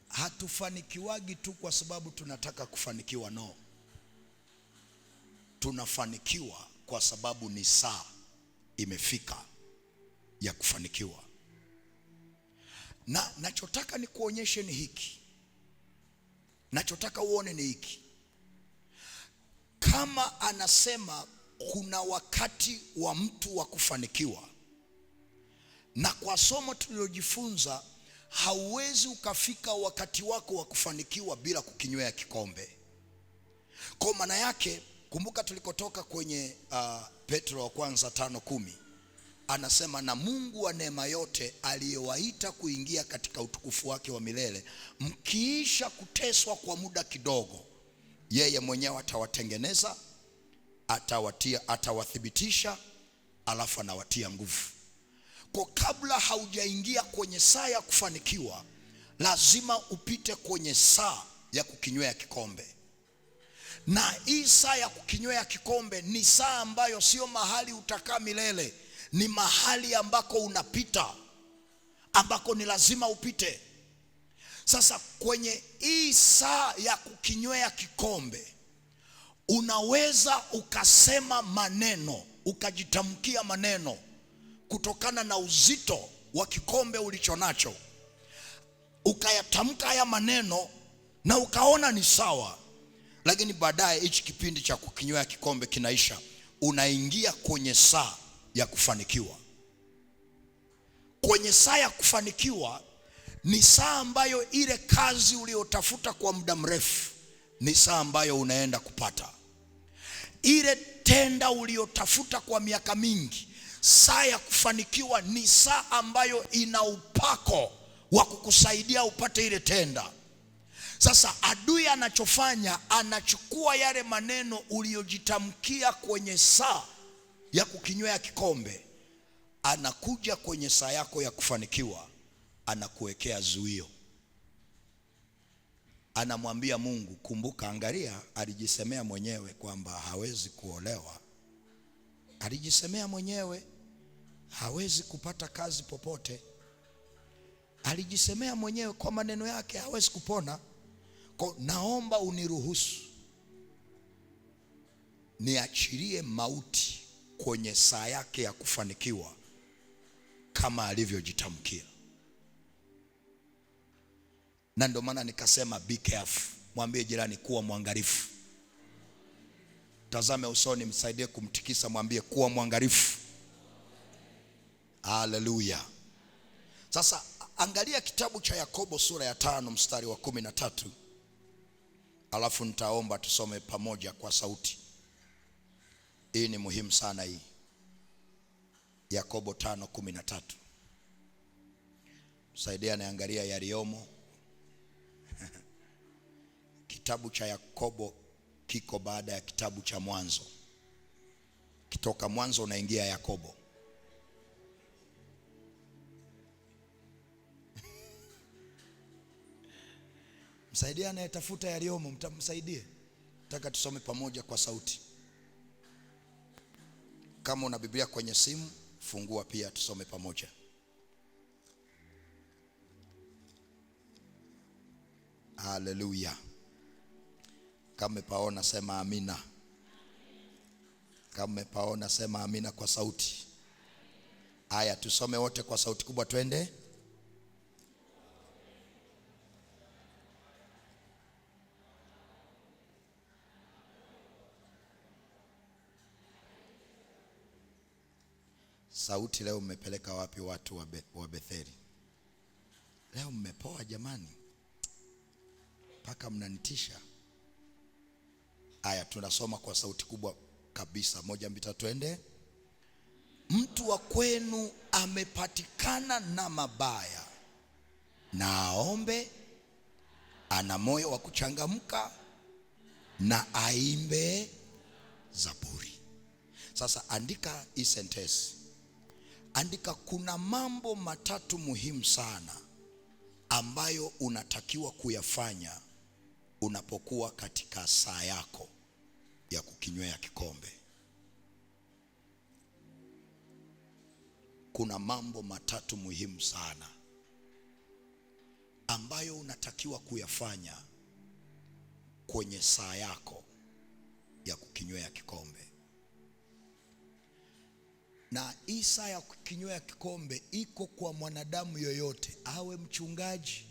Hatufanikiwagi tu kwa sababu tunataka kufanikiwa, no. Tunafanikiwa kwa sababu ni saa imefika ya kufanikiwa. Na nachotaka ni kuonyeshe ni hiki. Nachotaka uone ni hiki. Kama anasema kuna wakati wa mtu wa kufanikiwa, na kwa somo tulilojifunza, hauwezi ukafika wakati wako wa kufanikiwa bila kukinywea kikombe. Kwa maana yake, kumbuka tulikotoka kwenye Petro wa kwanza 5:10. Anasema na Mungu wa neema yote aliyewaita kuingia katika utukufu wake wa milele, mkiisha kuteswa kwa muda kidogo, yeye mwenyewe atawatengeneza, atawatia, atawathibitisha, alafu anawatia nguvu. Kwa kabla haujaingia kwenye saa ya kufanikiwa, lazima upite kwenye saa ya kukinywea kikombe. Na hii saa ya kukinywea kikombe ni saa ambayo sio mahali utakaa milele, ni mahali ambako unapita, ambako ni lazima upite. Sasa kwenye hii saa ya kukinywea kikombe, unaweza ukasema maneno, ukajitamkia maneno kutokana na uzito wa kikombe ulicho nacho. Ukayatamka haya maneno na ukaona ni sawa, lakini baadaye hichi kipindi cha kukinywea kikombe kinaisha, unaingia kwenye saa ya kufanikiwa. Kwenye saa ya kufanikiwa ni saa ambayo ile kazi uliyotafuta kwa muda mrefu ni saa ambayo unaenda kupata. Ile tenda uliyotafuta kwa miaka mingi, saa ya kufanikiwa ni saa ambayo ina upako wa kukusaidia upate ile tenda. Sasa adui anachofanya, anachukua yale maneno uliyojitamkia kwenye saa ya kukinywea kikombe, anakuja kwenye saa yako ya kufanikiwa, anakuwekea zuio. Anamwambia Mungu, kumbuka, angalia, alijisemea mwenyewe kwamba hawezi kuolewa. Alijisemea mwenyewe hawezi kupata kazi popote. Alijisemea mwenyewe kwa maneno yake hawezi kupona. Kwa naomba uniruhusu niachilie mauti kwenye saa yake ya kufanikiwa kama alivyojitamkia. Na ndio maana nikasema be careful. Mwambie jirani, kuwa mwangalifu. Tazame usoni, msaidie kumtikisa, mwambie kuwa mwangalifu. Haleluya. Sasa angalia kitabu cha Yakobo sura ya 5 mstari wa 13. Alafu nitaomba tusome pamoja kwa sauti. Hii ni muhimu sana hii. Yakobo 5:13. Msaidia anaangalia yaliomo. Kitabu cha Yakobo kiko baada ya kitabu cha Mwanzo. Kitoka Mwanzo unaingia Yakobo. Msaidia anayetafuta yaliomo, mtamsaidie. Nataka tusome pamoja kwa sauti. Kama una Biblia kwenye simu, fungua pia tusome pamoja. Haleluya. Kama paona sema amina. Kama paona sema amina kwa sauti. Aya, tusome wote kwa sauti kubwa, twende. Sauti leo mmepeleka wapi watu wa Betheli? Leo mmepoa jamani, mpaka mnanitisha. Aya, tunasoma kwa sauti kubwa kabisa. 1, 2, 3, twende. Mtu wa kwenu amepatikana na mabaya, na aombe, ana moyo wa kuchangamka, na aimbe zaburi. Sasa andika hii sentence. Andika, kuna mambo matatu muhimu sana ambayo unatakiwa kuyafanya unapokuwa katika saa yako ya kukinywea kikombe. Kuna mambo matatu muhimu sana ambayo unatakiwa kuyafanya kwenye saa yako ya kukinywea kikombe. Na hii saa ya kukinywea kikombe iko kwa mwanadamu yoyote, awe mchungaji,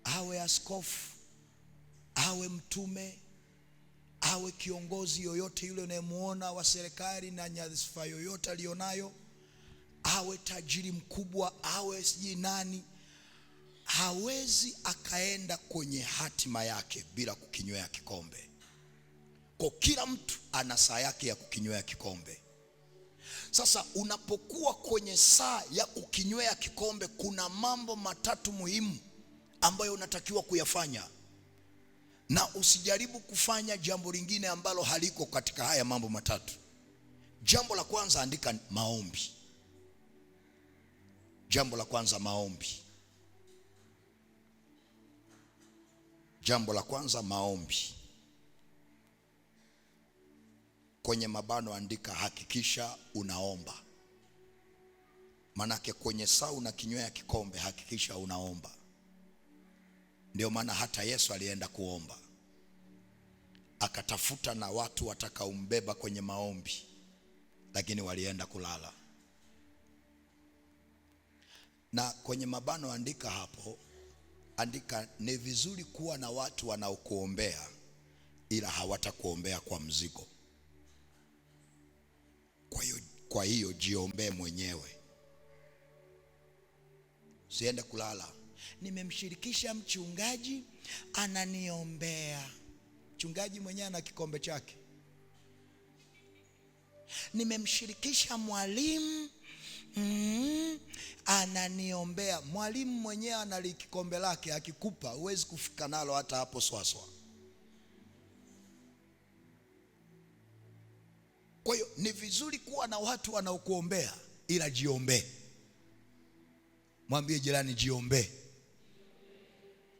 awe askofu, awe mtume, awe kiongozi yoyote yule unayemuona wa serikali na nyadhifa yoyote alionayo, awe tajiri mkubwa, awe siji nani, hawezi akaenda kwenye hatima yake bila kukinywea kikombe. Kwa kila mtu ana saa yake ya kukinywea kikombe. Sasa unapokuwa kwenye saa ya kukinywea kikombe, kuna mambo matatu muhimu ambayo unatakiwa kuyafanya, na usijaribu kufanya jambo lingine ambalo haliko katika haya mambo matatu. Jambo la kwanza, andika maombi. Jambo la kwanza, maombi. Jambo la kwanza, maombi. kwenye mabano andika hakikisha unaomba. Manake kwenye saa unakinywea kikombe, hakikisha unaomba. Ndio maana hata Yesu alienda kuomba, akatafuta na watu watakaombeba kwenye maombi, lakini walienda kulala. Na kwenye mabano andika hapo, andika ni vizuri kuwa na watu wanaokuombea, ila hawatakuombea kwa mzigo. Kwa hiyo jiombee mwenyewe. Usiende kulala, nimemshirikisha mchungaji ananiombea. Mchungaji mwenyewe ana kikombe chake. Nimemshirikisha mwalimu ananiombea. Mwalimu mwenyewe ana kikombe lake, akikupa huwezi kufika nalo hata hapo swaswa. Kwa hiyo ni vizuri kuwa na watu wanaokuombea, ila jiombee. Mwambie jirani jiombee.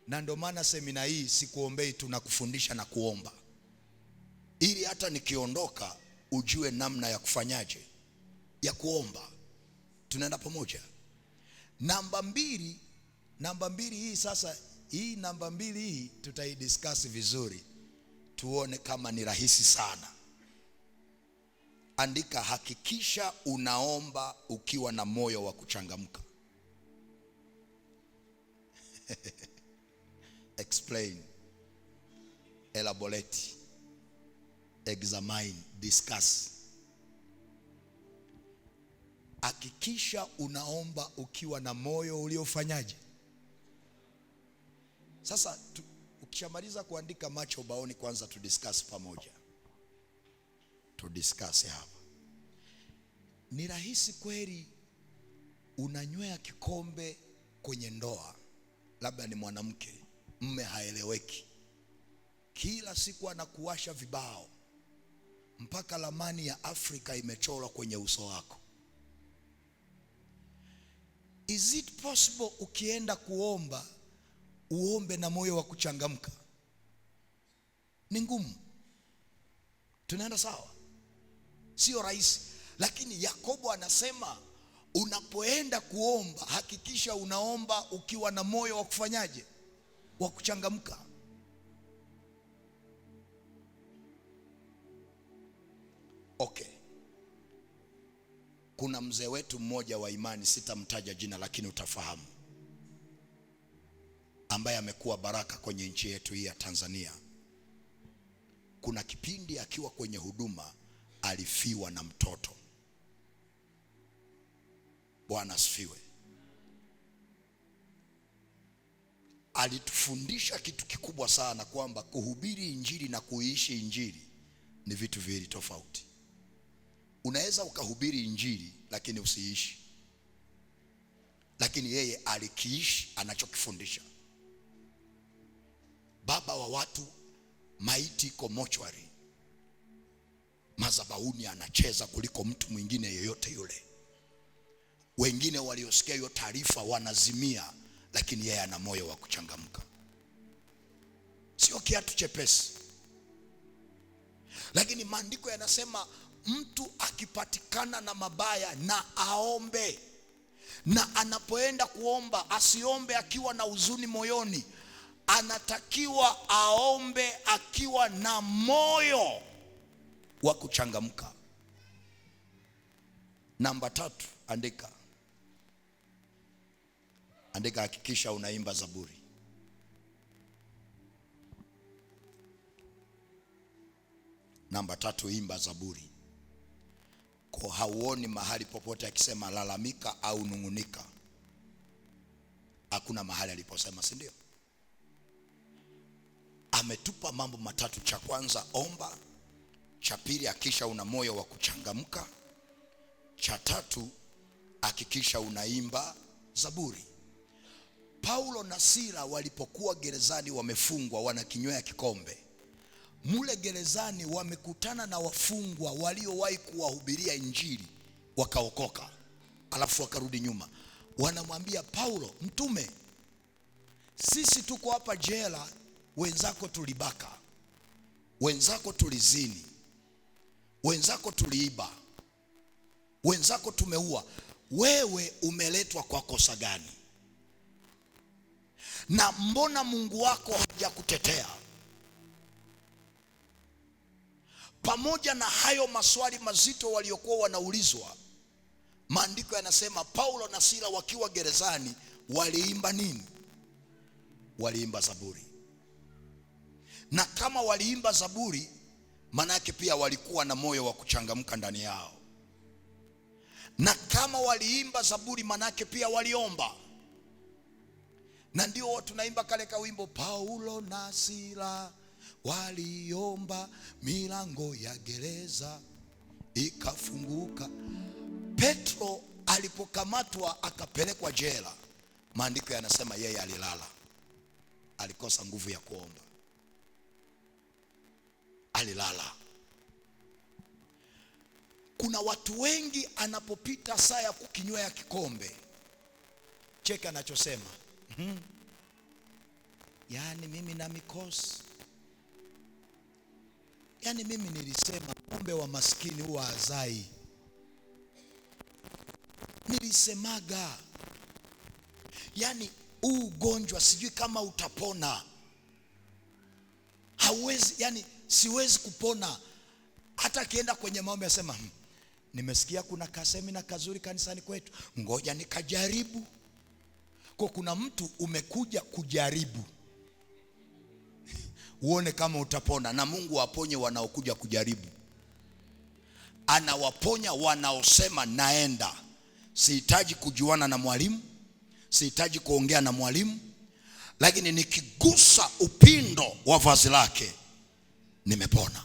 Na ndio maana semina hii sikuombei, tunakufundisha na kuomba, ili hata nikiondoka ujue namna ya kufanyaje, ya kuomba. Tunaenda pamoja. Namba mbili hii sasa, hii namba 2 hii tutaidiscuss vizuri, tuone kama ni rahisi sana. Andika hakikisha unaomba ukiwa na moyo wa kuchangamka. Explain, elaborate, examine, discuss. Hakikisha unaomba ukiwa na moyo uliofanyaje. Sasa ukishamaliza kuandika macho baoni, kwanza tu discuss pamoja. Tu discuss hapa. Ni rahisi kweli unanywea kikombe kwenye ndoa, labda ni mwanamke, mme haeleweki, kila siku anakuwasha vibao mpaka ramani ya Afrika imechorwa kwenye uso wako. Is it possible ukienda kuomba uombe na moyo wa kuchangamka? Ni ngumu. Tunaenda sawa? Sio rahisi. Lakini Yakobo anasema unapoenda kuomba hakikisha unaomba ukiwa na moyo wa kufanyaje, wa kuchangamka. Okay. Kuna mzee wetu mmoja wa imani, sitamtaja jina lakini utafahamu, ambaye amekuwa baraka kwenye nchi yetu hii ya Tanzania. Kuna kipindi akiwa kwenye huduma alifiwa na mtoto. Bwana asifiwe. Alitufundisha kitu kikubwa sana, kwamba kuhubiri injili na kuiishi injili ni vitu viwili tofauti. Unaweza ukahubiri injili lakini usiishi. Lakini yeye alikiishi anachokifundisha. Baba wa watu, maiti iko mochwari, madhabahuni anacheza kuliko mtu mwingine yeyote yule. Wengine waliosikia hiyo taarifa wanazimia, lakini yeye ana moyo wa kuchangamka. Sio kiatu chepesi. Lakini maandiko yanasema mtu akipatikana na mabaya na aombe. Na anapoenda kuomba asiombe akiwa na huzuni moyoni. Anatakiwa aombe akiwa na moyo wa kuchangamka. Namba 3, andika hakikisha unaimba zaburi. Namba 3, imba zaburi. Kwa hauoni mahali popote akisema lalamika au nungunika. Hakuna mahali aliposema, si ndio? Ametupa mambo 3. Cha kwanza omba, cha pili hakikisha una moyo wa kuchangamka, cha 3 hakikisha unaimba zaburi. Paulo na Sila walipokuwa gerezani wamefungwa, wanakinywea kikombe, mule gerezani wamekutana na wafungwa waliowahi kuwahubiria injili wakaokoka, alafu wakarudi nyuma. Wanamwambia Paulo, mtume, sisi tuko hapa jela, wenzako tulibaka, wenzako tulizini, wenzako tuliiba, wenzako tumeua. Wewe umeletwa kwa kosa gani? Na mbona Mungu wako hajakutetea? Pamoja na hayo maswali mazito waliokuwa wanaulizwa, maandiko yanasema Paulo na Sila wakiwa gerezani waliimba nini? Waliimba zaburi. Na kama waliimba zaburi, maana yake pia walikuwa na moyo wa kuchangamka ndani yao. Na kama waliimba zaburi, maana yake pia waliomba. Na ndio tunaimba kale ka wimbo, Paulo na Sila waliomba, milango ya gereza ikafunguka. Petro alipokamatwa akapelekwa jela, maandiko yanasema yeye alilala. Alikosa nguvu ya kuomba, alilala. Kuna watu wengi anapopita saa ya kukinywea kikombe, cheka anachosema, yaani mimi na mikosi, yaani mimi nilisema pombe wa maskini huwa azai. Nilisemaga, yaani ugonjwa sijui kama utapona. Hauwezi, yaani siwezi kupona. Hata akienda kwenye maombi asema, nimesikia kuna kasemina kazuri kanisani kwetu, ngoja nikajaribu. Kwa kuna mtu umekuja kujaribu uone kama utapona. Na Mungu aponye wanaokuja kujaribu. Anawaponya wanaosema naenda. Sihitaji kujuana na mwalimu, sihitaji kuongea na mwalimu, lakini nikigusa upindo wa vazi lake nimepona.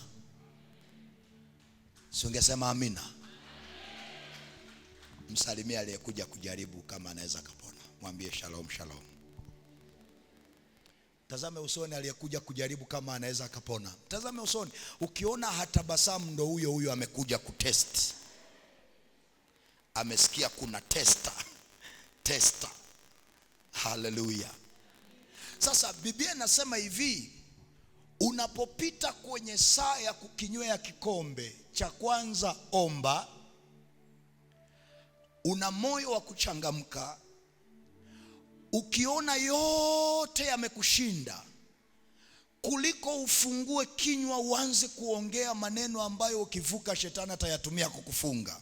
Si ungesema amina? Msalimia aliyekuja kujaribu kama anaweza kapona. Mwambie shalom shalom. Tazame usoni aliyekuja kujaribu kama anaweza kapona. Tazame usoni. Ukiona hatabasamu, ndo huyo amekuja kutest. Amesikia kuna tester. Haleluya. Sasa Biblia inasema hivi, unapopita kwenye saa ya kukinywea kikombe, cha kwanza omba. Una moyo wa kuchangamka. Ukiona yote yamekushinda, kuliko ufungue kinywa uanze kuongea maneno ambayo ukivuka shetani atayatumia kukufunga.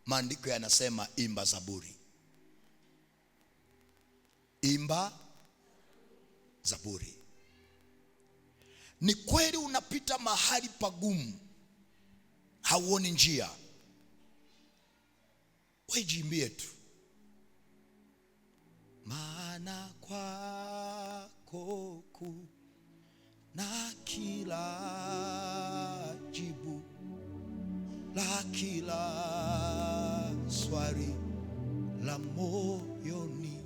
Maandiko yanasema imba zaburi. Imba zaburi. Ni kweli unapita mahali pagumu, hauoni njia, wewe jiimbie tu. Maana kwako kuna kila jibu la kila swali la moyoni.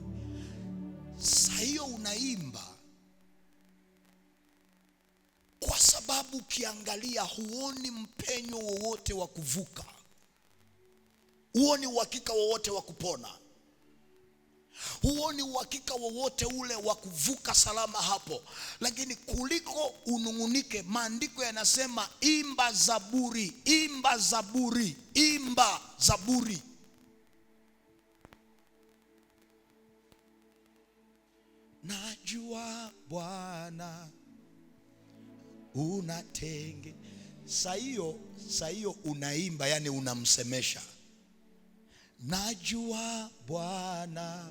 Saa hiyo unaimba kwa sababu ukiangalia huoni mpenyo wowote wa kuvuka, huoni uhakika wowote wa kupona, huoni uhakika wowote ule wa kuvuka salama hapo. Lakini kuliko unungunike, maandiko yanasema imba zaburi, imba zaburi, imba zaburi. Najua Bwana unatenge. Saa hiyo unaimba, yani unamsemesha. Najua Bwana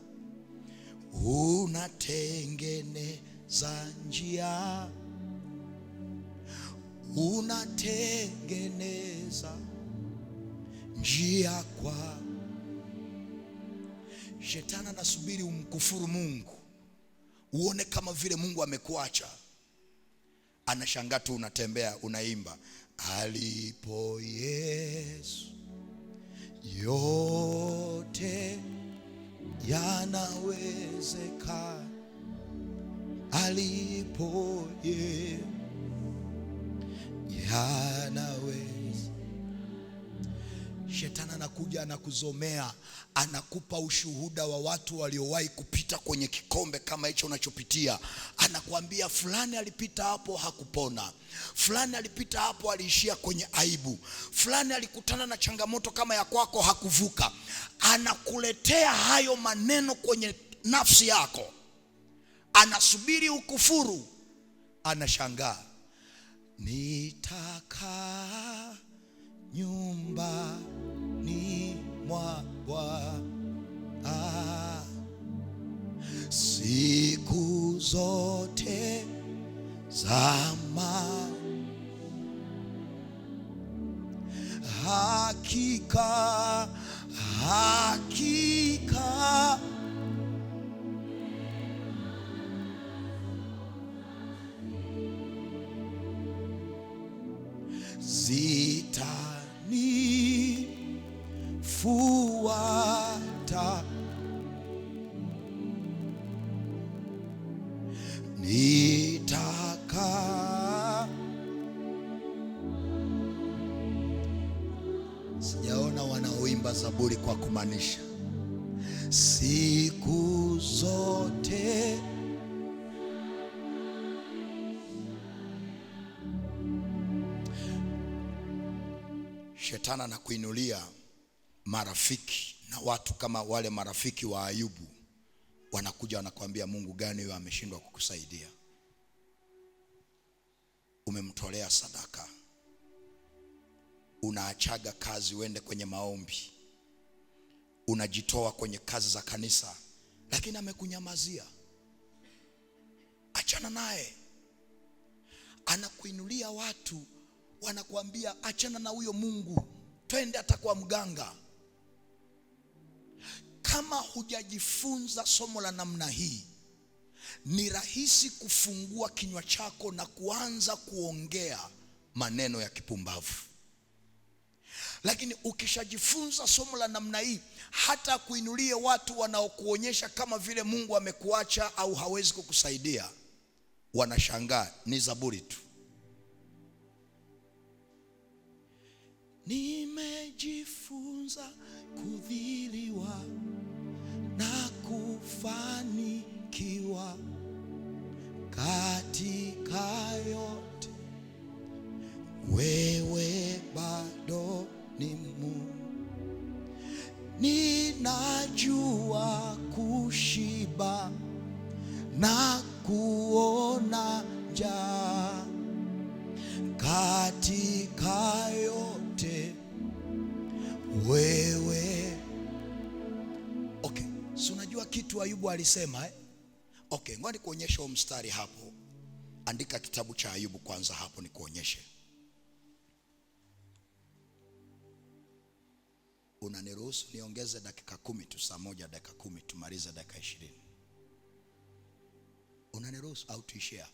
unatengeneza njia, unatengeneza njia kwa. Shetani anasubiri umkufuru Mungu, uone kama vile Mungu amekuacha. Anashangaa tu unatembea unaimba, alipo Yesu yote yanawezekana. Alipo Yesu yanaweza. Shetani anakuja anakuzomea, anakupa ushuhuda wa watu waliowahi kupita kwenye kikombe kama hicho unachopitia. Anakuambia fulani alipita hapo hakupona, fulani alipita hapo aliishia kwenye aibu, fulani alikutana na changamoto kama ya kwako hakuvuka. Anakuletea hayo maneno kwenye nafsi yako, anasubiri ukufuru. Anashangaa, nitakaa nyumbani mwa Bwana siku zote zama, hakika hakika zitanifuata, nitakaa. Sijaona wanaoimba zaburi kwa kumaanisha siku zote. Shetani anakuinulia marafiki na watu kama wale marafiki wa Ayubu. Wanakuja wanakuambia, Mungu gani yeye ameshindwa kukusaidia? Umemtolea sadaka, unaachaga kazi uende kwenye maombi, unajitoa kwenye kazi za kanisa, lakini amekunyamazia. Achana naye. Anakuinulia watu wanakuambia, achana na huyo Mungu, twende atakuwa mganga. Kama hujajifunza somo la namna hii, ni rahisi kufungua kinywa chako na kuanza kuongea maneno ya kipumbavu. Lakini ukishajifunza somo la namna hii, hata kuinulie watu wanaokuonyesha kama vile Mungu amekuacha au hawezi kukusaidia, wanashangaa ni zaburi tu. Nimejifunza kudhiliwa na kufanikiwa katika yote, wewe bado ni Mungu. Ninajua kushiba na kuona njaa katika yote, wewe. Okay, so unajua kitu Ayubu alisema Okay, ngoja nikuonyeshe huo mstari hapo. Andika kitabu cha Ayubu kwanza hapo nikuonyeshe. Unaniruhusu niongeze dakika 10 tu, saa moja dakika 10 tumalize dakika 20. Unaniruhusu au tuishie?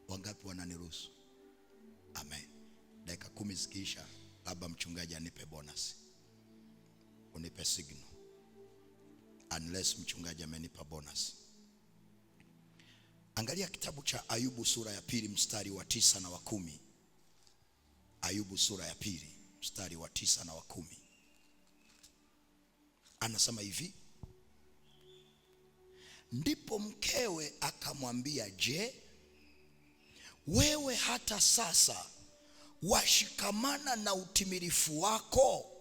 Wangapi wananiruhusu? Amen. Dakika 10 zikiisha, labda mchungaji anipe bonus, unipe signal, unless mchungaji amenipa bonus. Angalia kitabu cha Ayubu sura ya 2 mstari wa 9 na wa 10. Ayubu sura ya 2 mstari wa 9 na wa 10. Anasema hivi: ndipo mkewe akamwambia, je, wewe hata sasa washikamana na utimilifu wako?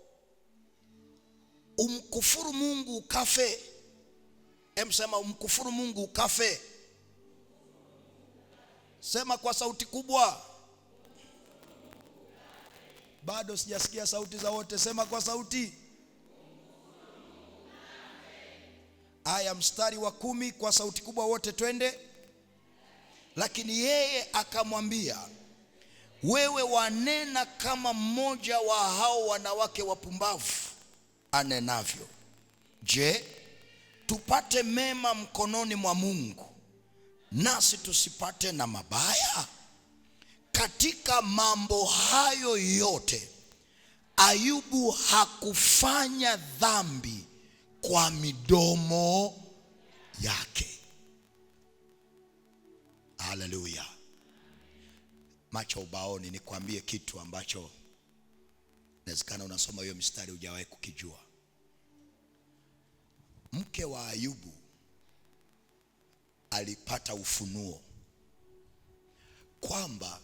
Umkufuru Mungu ukafe. Sema umkufuru Mungu ukafe. Sema kwa sauti kubwa. Bado sijasikia sauti za wote. Sema kwa sauti. Aya mstari wa 10 kwa sauti kubwa wote twende. Lakini yeye akamwambia, wewe wanena kama mmoja wa hao wanawake wapumbavu anenavyo. Je, tupate mema mkononi mwa Mungu, nasi tusipate na mabaya? Katika mambo hayo yote Ayubu hakufanya dhambi kwa midomo yake. Haleluya. Macho ubaoni, nikwambie kitu ambacho Inawezekana unasoma hiyo mistari hujawahi kukijua. Mke wa Ayubu alipata ufunuo kwamba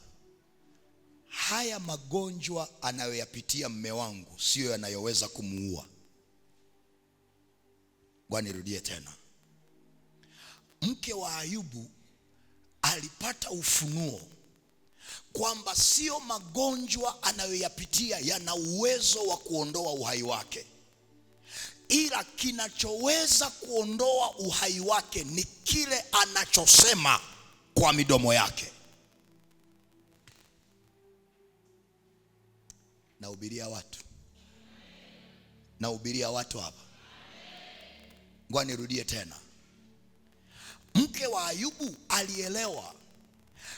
haya magonjwa anayoyapitia mume wangu sio yanayoweza kumuua. Bwana nirudie tena. Mke wa Ayubu alipata ufunuo kwamba sio magonjwa anayoyapitia yana uwezo wa kuondoa uhai wake, ila kinachoweza kuondoa uhai wake ni kile anachosema kwa midomo yake. Nahubiria watu hapa. Ngoja nirudie tena. Mke wa Ayubu alielewa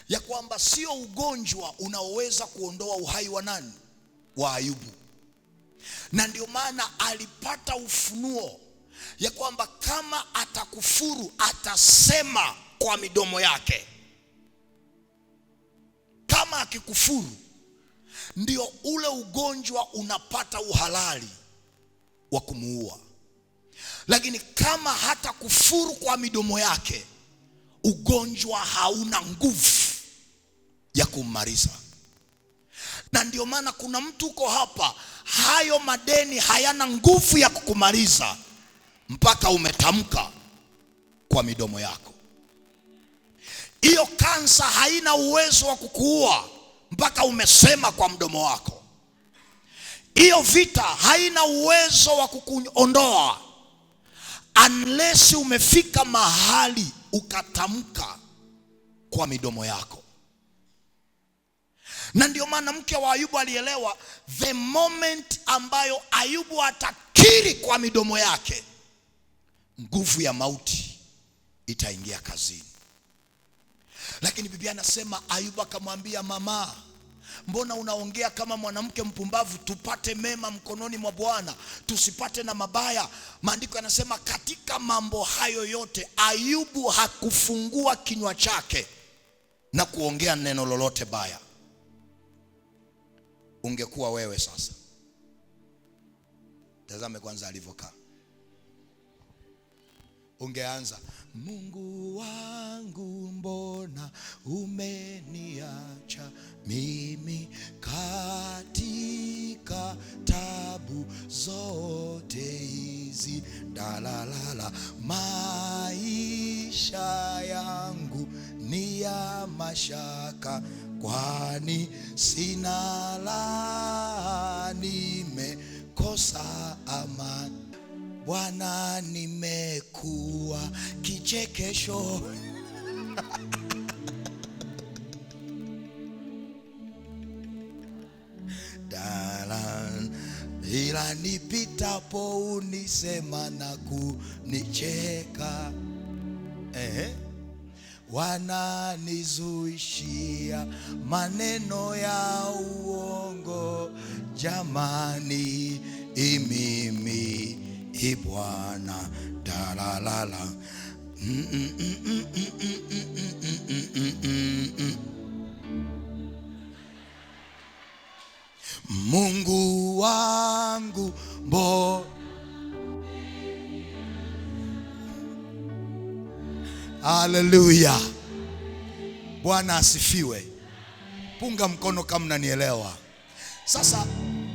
ya kwamba sio ugonjwa unaoweza kuondoa uhai wa nani? Wa Ayubu. Na ndio maana alipata ufunuo ya kwamba kama atakufuru atasema kwa midomo yake. Kama akikufuru ndio ule ugonjwa unapata uhalali wa kumuua. Lakini kama hata kufuru kwa midomo yake, ugonjwa hauna nguvu ya kummaliza. Na ndio maana kuna mtu uko hapa, hayo madeni hayana nguvu ya kukumaliza mpaka umetamka kwa midomo yako. Hiyo kansa haina uwezo wa kukuua mpaka umesema kwa mdomo wako. Hiyo vita haina uwezo wa kukuondoa unless umefika mahali ukatamka kwa midomo yako. Na ndio maana mke wa Ayubu alielewa the moment ambayo Ayubu atakiri kwa midomo yake, nguvu ya mauti itaingia kazini. Lakini Biblia anasema Ayubu akamwambia, mama, mbona unaongea kama mwanamke mpumbavu? Tupate mema mkononi mwa Bwana, tusipate na mabaya. Maandiko yanasema katika mambo hayo yote Ayubu hakufungua kinywa chake na kuongea neno lolote baya. Ungekuwa wewe sasa, tazame kwanza alivyokaa. Ungeanza, Mungu wangu mbona umeniacha mimi katika tabu zote hizi, dalalala, maisha yangu ni ya mashaka, kwani sina la, nimekosa amani. Bwana nimekuwa kichekesho. Dalan, ila nipitapo unisema na kunicheka. Wananizuishia maneno ya uongo, jamani, mimi Bwana, dalalala. Mungu wangu Haleluya. Bwana asifiwe. Punga mkono kama mnanielewa. Sasa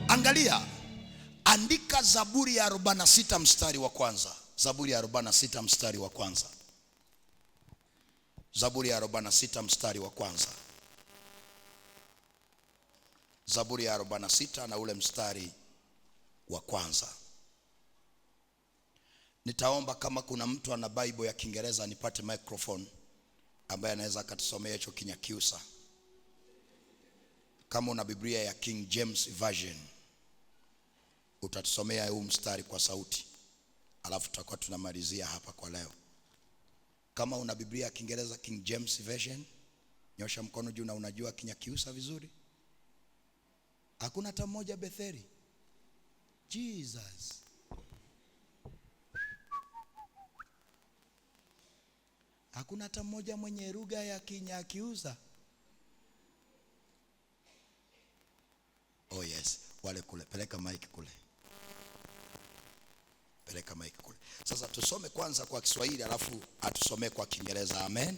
angalia, andika Zaburi ya 46 mstari wa kwanza. Zaburi ya 46 mstari wa kwanza. Zaburi ya 46 mstari wa kwanza. Zaburi ya 46 na ule mstari wa kwanza. Nitaomba kama kuna mtu ana Bible ya Kiingereza nipate microphone ambaye anaweza akatusomea hicho Kinyakyusa. Kama una Biblia ya King James Version utatusomea huu mstari kwa sauti, alafu tutakuwa tunamalizia hapa kwa leo. Kama una Biblia ya Kiingereza King James Version, nyosha mkono juu na unajua Kinyakyusa vizuri. Hakuna hata mmoja Betheri. Jesus. Hakuna hata mmoja mwenye lugha ya Kinyakyusa. Oh yes. wale kule, peleka mic kule. Peleka mic kule. Sasa tusome kwanza kwa Kiswahili alafu atusomee kwa Kiingereza. Amen.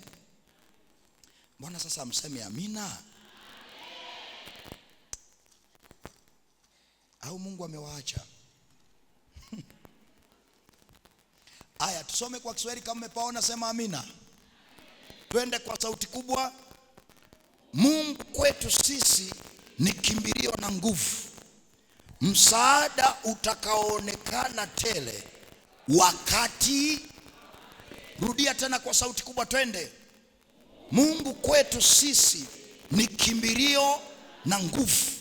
Mbona sasa mseme amina? Amen. Au Mungu amewaacha? Aya, tusome kwa Kiswahili kama mmepaona, sema amina. Twende kwa sauti kubwa. Mungu kwetu sisi ni kimbilio na nguvu, msaada utakaoonekana tele wakati. Rudia tena kwa sauti kubwa, twende. Mungu kwetu sisi ni kimbilio na nguvu,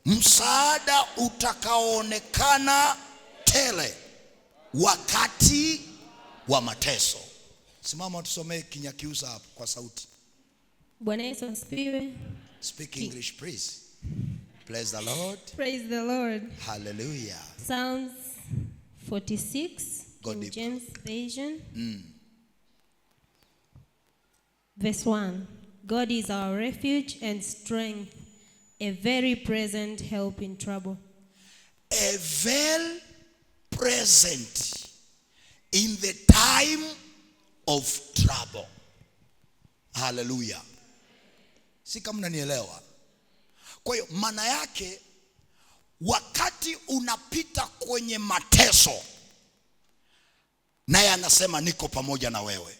msaada utakaoonekana tele wakati wa mateso. Simama tusomee Kinyakyusa hapo kwa sauti. Bwana Yesu asifiwe. Speak English please. Praise the Lord. Praise the Lord. Hallelujah. Psalms 46, King James Version. Verse 1. God is our refuge and strength, a very present help in trouble. A very present in the time of trouble. Hallelujah. Si kama mnanielewa? Kwa hiyo maana yake wakati unapita kwenye mateso, naye anasema niko pamoja na wewe.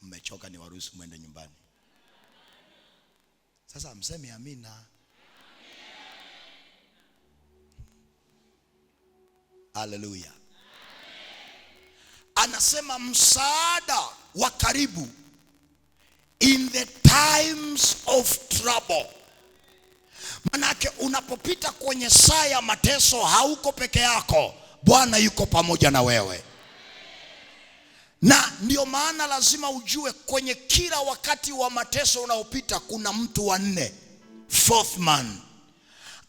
Mmechoka, ni waruhusu mwende nyumbani. Sasa mseme amina. Hallelujah. Anasema msaada wa karibu in the times of trouble. Manake unapopita kwenye saa ya mateso hauko peke yako, Bwana yuko pamoja na wewe. Na ndio maana lazima ujue kwenye kila wakati wa mateso unaopita kuna mtu wa nne, fourth man,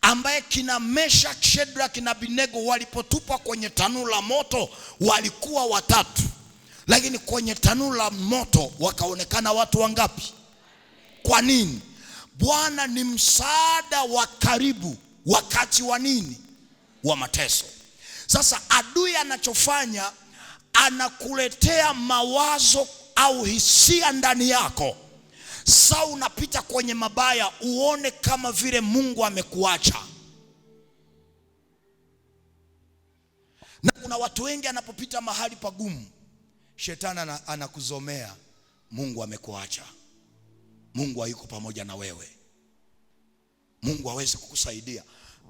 ambaye kina Meshach, Shadrach na Abednego walipotupwa kwenye tanuru la moto walikuwa watatu, lakini kwenye tanuru la moto wakaonekana watu wangapi? Kwa nini? Bwana ni msaada wa karibu wakati wa nini? Wa mateso. Sasa adui anachofanya, anakuletea mawazo au hisia ndani yako, sasa unapita kwenye mabaya uone kama vile Mungu amekuacha. Na kuna watu wengi anapopita mahali pagumu, shetani anakuzomea, Mungu amekuacha, Mungu hayuko pamoja na wewe, Mungu hawezi kukusaidia.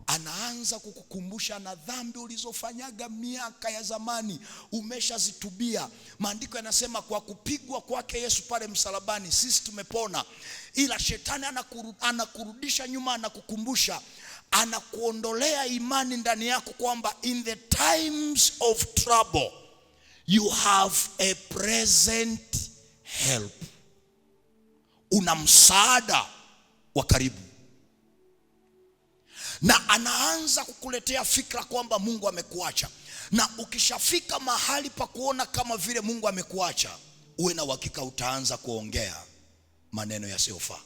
Anaanza kukukumbusha na dhambi ulizofanyaga miaka ya zamani, umeshazitubia. Maandiko yanasema kwa kupigwa kwake Yesu pale msalabani sisi tumepona. Ila shetani anakurudisha nyuma, anakukumbusha, anakuondolea imani ndani yako kwamba in the times of trouble you have a present help. Una msaada wa karibu. Na anaanza kukuletea fikra kwamba Mungu amekuacha. Na ukishafika mahali pa kuona kama vile Mungu amekuacha, uwe na uhakika utaanza kuongea maneno yasiyofaa.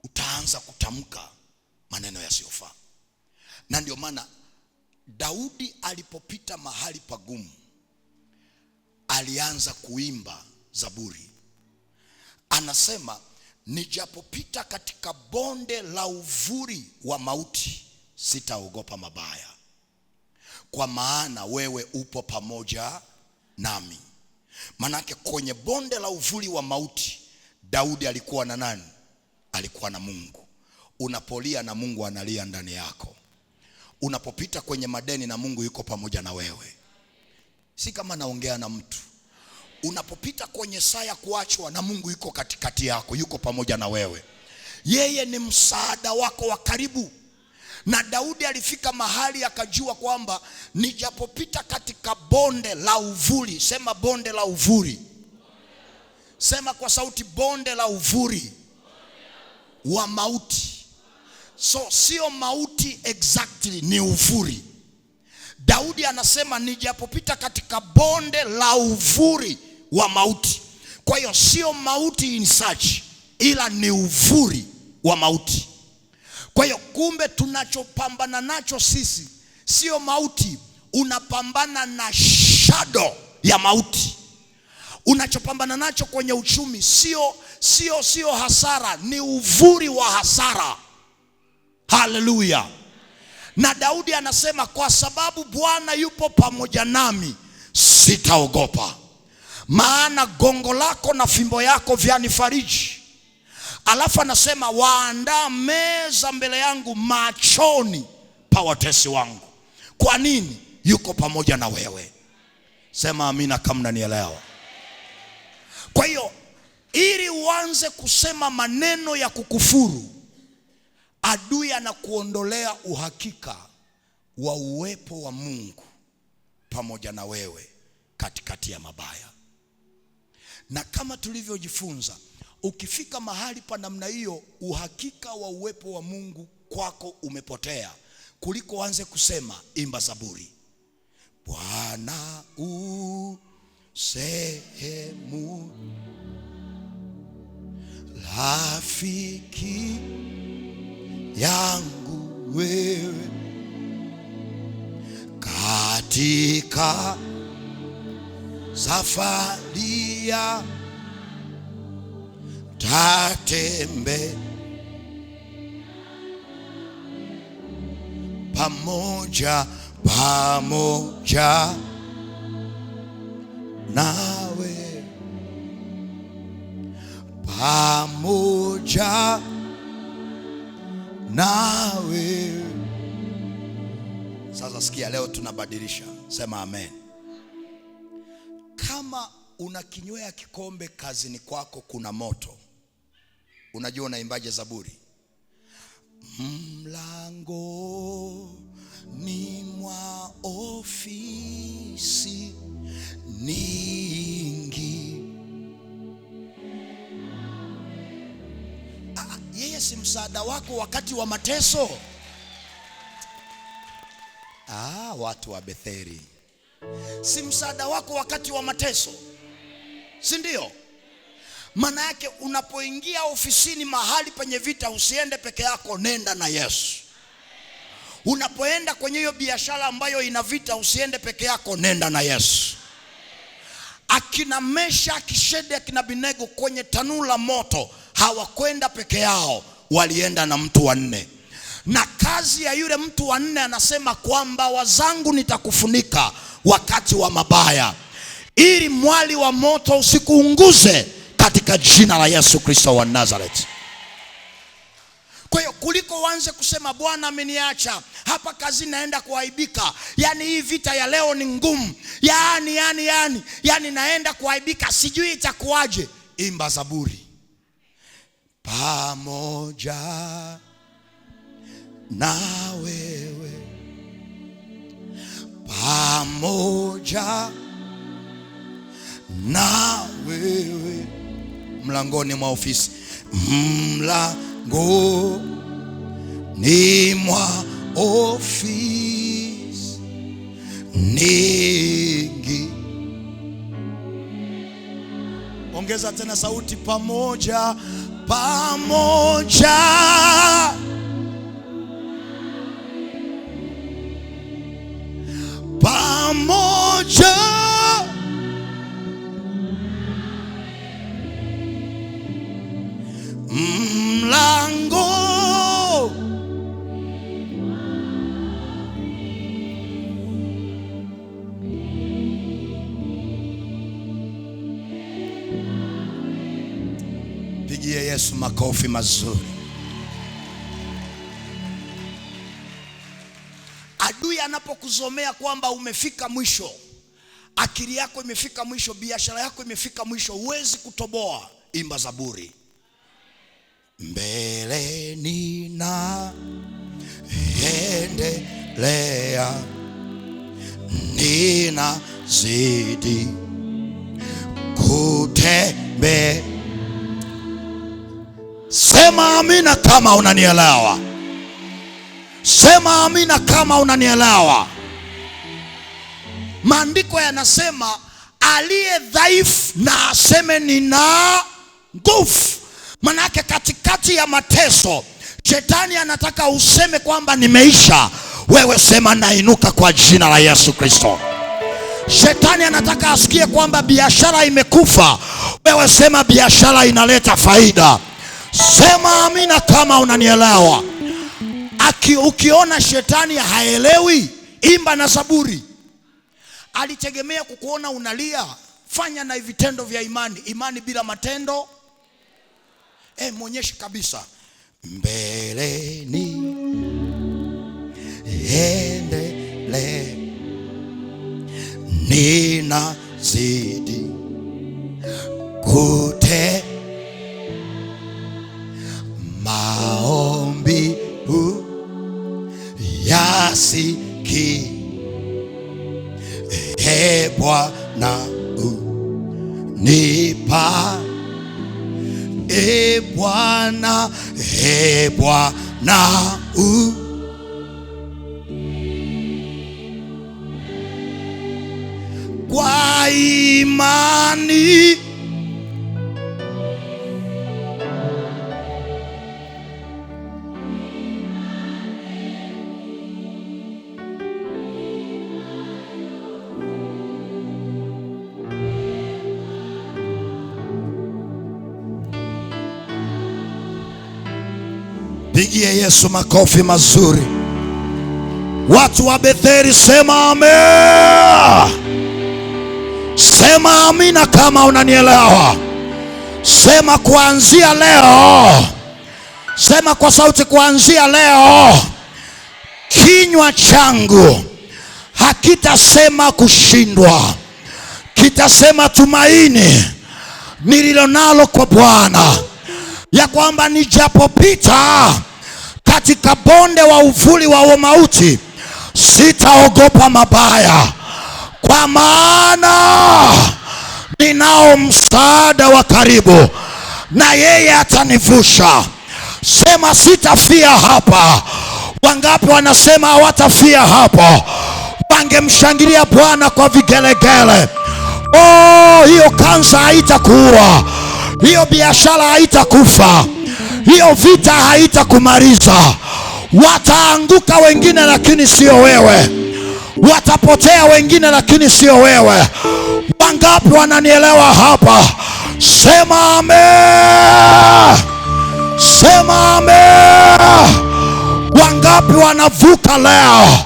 Utaanza kutamka maneno yasiyofaa. Na ndio maana Daudi alipopita mahali pagumu, alianza kuimba zaburi. Anasema, nijapopita katika bonde la uvuli wa mauti, sitaogopa mabaya, kwa maana wewe upo pamoja nami. Manake kwenye bonde la uvuli wa mauti, Daudi alikuwa na nani? Alikuwa na Mungu. Unapolia na Mungu analia ndani yako. Unapopita kwenye madeni na Mungu yuko pamoja na wewe. Si kama naongea na mtu. Unapopita kwenye saa ya kuachwa na Mungu yuko katikati yako, yuko pamoja na wewe. Yeye ni msaada wako wa karibu. Na Daudi alifika mahali akajua kwamba nijapopita katika bonde la uvuli, sema bonde la uvuli. Sema kwa sauti, bonde la uvuli wa mauti. So sio mauti exactly, ni uvuli. Daudi anasema nijapopita katika bonde la uvuli wa mauti. Kwa hiyo sio mauti in search, ila ni uvuli wa mauti. Kwa hiyo kumbe tunachopambana nacho sisi sio mauti, unapambana na shadow ya mauti. Unachopambana nacho kwenye uchumi sio hasara, ni uvuli wa hasara. Haleluya. Na Daudi anasema kwa sababu Bwana yupo pamoja nami, sitaogopa. Maana gongo lako na fimbo yako vyanifariji. Alafu anasema waandaa meza mbele yangu machoni pa watesi wangu. Kwa nini? Yuko pamoja na wewe. Sema amina kama unanielewa. Kwa hiyo ili uanze kusema maneno ya kukufuru, adui anakuondolea uhakika wa uwepo wa Mungu pamoja na wewe katikati ya mabaya. Na kama tulivyojifunza, ukifika mahali pa namna hiyo, uhakika wa uwepo wa Mungu kwako umepotea, kuliko uanze kusema imba zaburi, Bwana u sehemu rafiki yangu wewe, katika safari ya tatembe pamoja nawe, pamoja nawe. Sasa sikia, leo tunabadilisha. Sema amen. Kama unakinywea kikombe kazini kwako kuna moto, unajua unaimbaje zaburi? Mlango ni mwa ofisi ningi. Yeye si msaada wako wakati wa mateso. Watu wa Betheri, si msaada wako wakati wa mateso, si ndio? Maana yake unapoingia ofisini mahali penye vita, usiende peke yako, nenda na Yesu. Unapoenda kwenye hiyo biashara ambayo ina vita, usiende peke yako, nenda na Yesu. Akina Mesha, Kishede, akina Abednego kwenye tanuru la moto hawakwenda peke yao, walienda na mtu wa nne. Na kazi ya yule mtu wa nne anasema kwamba wazangu nitakufunika wakati wa mabaya, ili mwali wa moto usikuunguze, katika jina la Yesu Kristo wa Nazareth. Kwa hiyo kuliko uanze kusema Bwana ameniacha, hapa kazi naenda kuaibika, yani hii vita ya leo ni ngumu, yani naenda kuaibika, sijui itakuwaje, imba zaburi, pamoja na wewe, pamoja na wewe, mlangoni mwa ofisi, mlango ni mwa ofisi ningi. Ongeza tena sauti, pamoja mlango pigie Yesu makofi mazuri. Adui anapokuzomea kwamba umefika mwisho, akili yako imefika mwisho, biashara yako imefika mwisho, huwezi kutoboa, imba zaburi, mbele nina endelea, nina zidi kutembe. Sema amina kama unanielewa. Sema amina kama unanielewa. Maandiko yanasema aliye dhaifu na aseme nina nguvu. Manake katikati ya mateso, shetani anataka useme kwamba nimeisha. Wewe sema nainuka kwa jina la Yesu Kristo. Shetani anataka asikie kwamba biashara imekufa. Wewe sema biashara inaleta faida. Sema amina kama unanielewa. Ukiona shetani haelewi, imba na Zaburi. Alitegemea kukuona unalia. Fanya na vitendo vya imani. Imani bila matendo, mwonyeshe kabisa. Mbeleni endele, ninazidi kute maombi yasiki. Bwana nipa, Bwana, Bwana kwa imani pigie Yesu makofi mazuri. Watu wa Betheli sema amen. Sema amina kama unanielewa. Sema kuanzia leo. Sema kwa sauti, kuanzia leo kinywa changu hakitasema kushindwa, kitasema tumaini nililonalo kwa Bwana, ya kwamba nijapopita katika bonde wa uvuli wa mauti, sitaogopa mabaya, kwa maana ninao msaada wa karibu, na yeye atanivusha. Sema sitafia hapa. Wangapi wanasema hawatafia hapo? Wangemshangilia Bwana kwa vigelegele. Hiyo kansa haitakuua, hiyo biashara haitakufa, hiyo vita haitakumaliza. Wataanguka wengine lakini sio wewe, watapotea wengine lakini sio wewe. Wangapi wananielewa hapa? Sema amen. Sema amen. Wangapi wanavuka leo?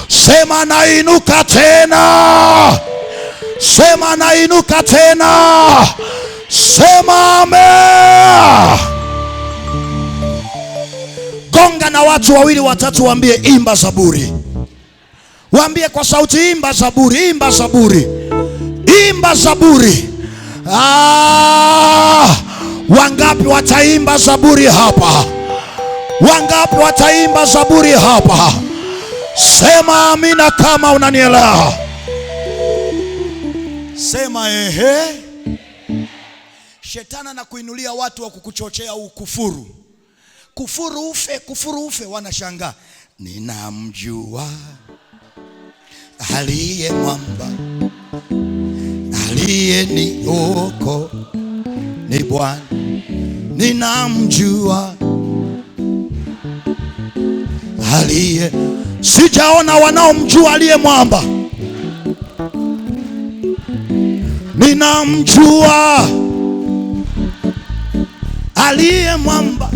Sema nainuka tena. Sema nainuka tena. Sema amen. Gonga na watu wawili watatu, waambie imba Zaburi. Waambie kwa sauti, imba Zaburi, imba Zaburi, imba Zaburi. Wangapi wataimba Zaburi hapa? Wangapi wataimba Zaburi hapa? Sema amina kama unanielewa. Sema ehe. Shetani anakuinulia watu wa kukuchochea ukufuru. Kufuru ufe, kufuru ufe. Wanashangaa, ninamjua aliye mwamba, aliye nioko ni Bwana. Ninamjua aliye, sijaona wanaomjua aliye mwamba. Ninamjua aliye mwamba.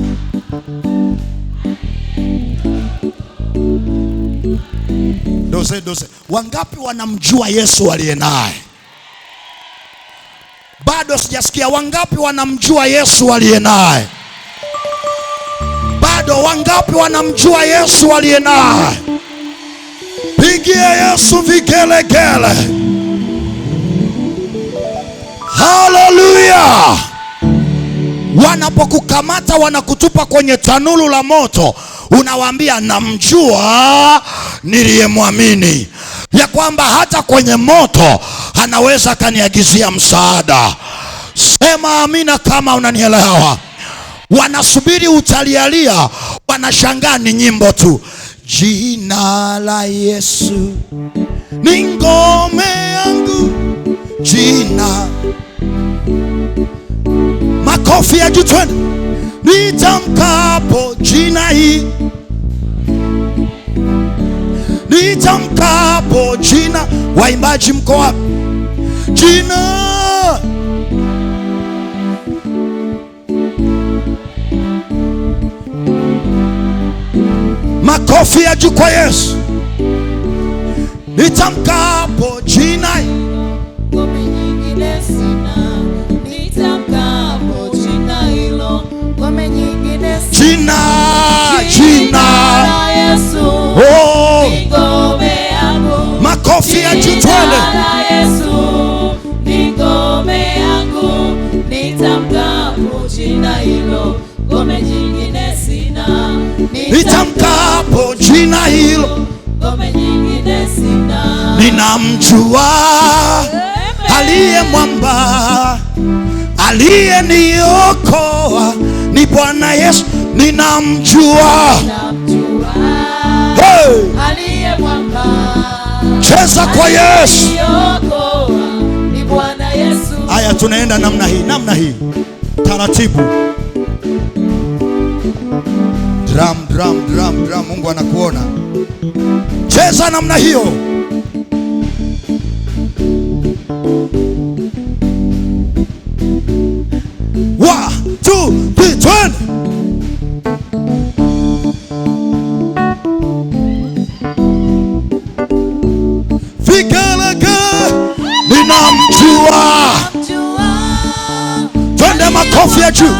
Dose. Wangapi wanamjua Yesu aliye naye? Bado sijasikia. Wangapi wanamjua Yesu aliye naye? Bado. Wangapi wanamjua Yesu aliye naye? Pigie Yesu vigelegele. Haleluya. Wanapokukamata wanakutupa kwenye tanuru la moto, unawaambia namjua niliyemwamini, ya kwamba hata kwenye moto anaweza kaniagizia msaada. Sema amina kama unanielewa. Wanasubiri utalialia, wanashangaa ni nyimbo tu. Jina la Yesu ni ngome yangu, jina. Makofi ya juu twende. nitamkapo jina hili, nitamkapo jina. Waimbaji mko wapi? Jina, makofi ya juu kwa Yesu. Nitamkapo jina, ngome nyingine sina. Nitamkapo jina hilo, ngome nyingine sina. Jina la Yesu, oh, ni ngome yangu. makofi ya juu twende. Jina la Yesu, ni ngome yangu. Nitamkapo jina hilo, ngome nyingine sina. Nitamkapo jina hilo, ngome nyingine sina. ninamjua aliye mwamba, aliyeniokoa ni Bwana Yesu. Ninamjua, hey, aliye mwamba, cheza kwa Yesu. ni Bwana Yesu. Haya, tunaenda namna hii taratibu. Drum. Mungu anakuona. Cheza namna hiyo. 1, 2, 3, twende. Vigelege, ninamjua. Twende, makofi ya juu.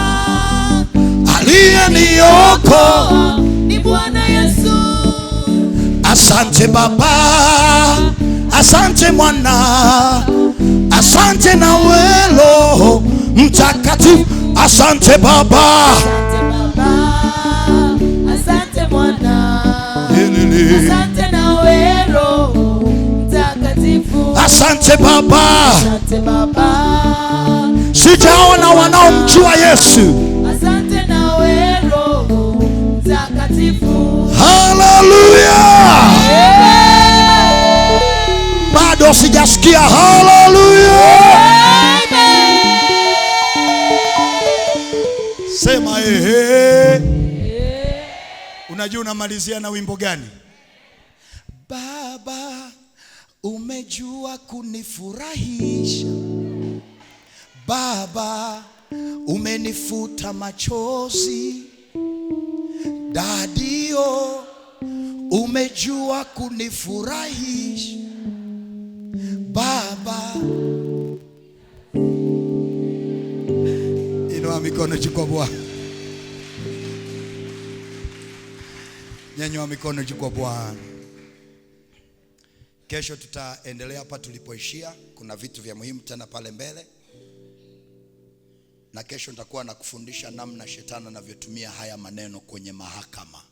Aliyeniokoa ni Bwana Yesu. Asante Baba, asante Mwana, asante na Roho Mtakatifu. Asante Baba, asante Baba, asante Mwana, asante na Roho Mtakatifu. asante Baba, asante Baba, sijaona wanaomjua Yesu. asante na Roho Mtakatifu. Haleluya! Bado sijasikia haleluya. Sema ehe. Unajua unamalizia na wimbo gani? Baba, umejua kunifurahisha. Baba, umenifuta machozi. Dadio, umejua kunifurahisha. Baba, inua mikono juu kwa Bwana. Nyanyua mikono juu kwa Bwana. Kesho tutaendelea hapa tulipoishia. Kuna vitu vya muhimu tena pale mbele. Na kesho nitakuwa na kufundisha namna shetani anavyotumia haya maneno kwenye mahakama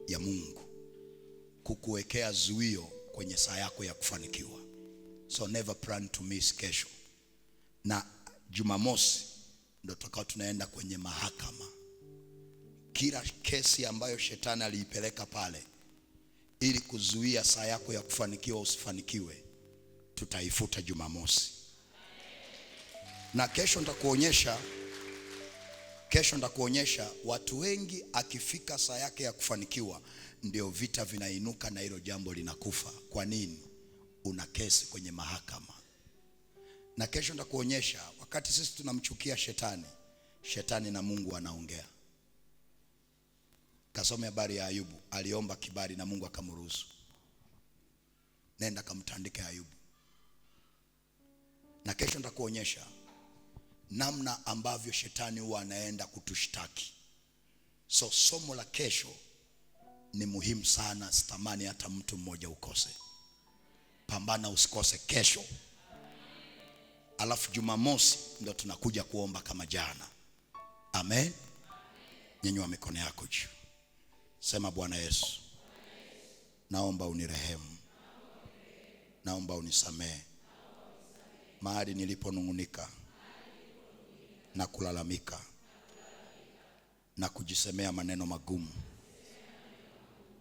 ya Mungu kukuwekea zuio kwenye saa yako ya kufanikiwa. So never plan to miss kesho. Na Jumamosi ndio tutakao tunaenda kwenye mahakama. Kila kesi ambayo shetani aliipeleka pale ili kuzuia saa yako ya kufanikiwa usifanikiwe, tutaifuta Jumamosi. Na kesho nitakuonyesha watu wengi akifika saa yake ya kufanikiwa ndio vita vinainuka na hilo jambo linakufa. Kwa nini? Una kesi kwenye mahakama. Na kesho nitakuonyesha wakati sisi tunamchukia shetani, shetani na Mungu anaongea. Kasome habari ya Ayubu, aliomba kibali na Mungu akamruhusu. Nenda kamtandike Ayubu. Na kesho nitakuonyesha namna ambavyo shetani huwa anaenda kutushtaki. So somo la kesho ni muhimu sana, sitamani hata mtu mmoja ukose. Pambana usikose kesho. Alafu Jumamosi ndio tunakuja kuomba kama jana. Amen. Nyanyua mikono yako juu. Sema, Bwana Yesu, naomba unirehemu. Naomba unisamehe mahali niliponung'unika na kulalamika na kujisemea maneno magumu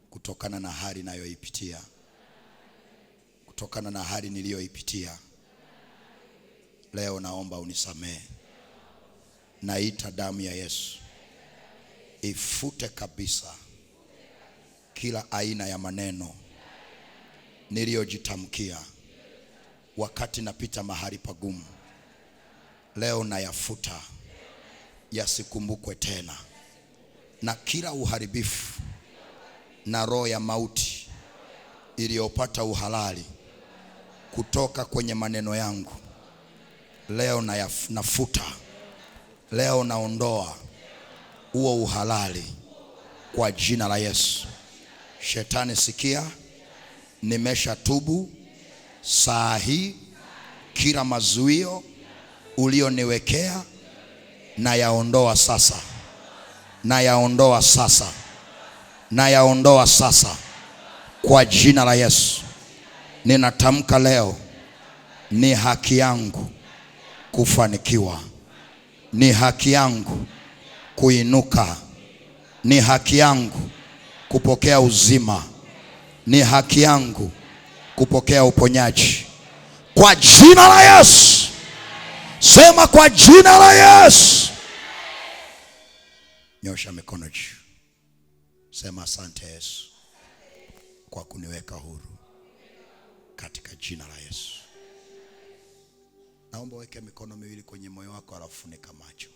kutokana na hali ninayoipitia, kutokana na hali niliyoipitia. Leo naomba unisamehe. Naita damu ya Yesu ifute kabisa kila aina ya maneno niliyojitamkia wakati napita mahali pagumu. Leo nayafuta, yasikumbukwe tena. Na kila uharibifu na roho ya mauti iliyopata uhalali kutoka kwenye maneno yangu, leo nafuta. Leo naondoa huo uhalali kwa jina la Yesu. Shetani sikia, nimeshatubu saa hii. Kila mazuio ulioniwekea na yaondoa sasa. Na yaondoa sasa. Na yaondoa sasa kwa jina la Yesu. Ninatamka leo, ni haki yangu kufanikiwa. Ni haki yangu kuinuka. Ni haki yangu kupokea uzima. Ni haki yangu kupokea uponyaji kwa jina la Yesu. Sema kwa jina la Yesu. Nyosha mikono juu. Sema asante Yesu kwa kuniweka huru katika jina la Yesu. Naomba weke mikono miwili kwenye moyo wako, alafu funika macho.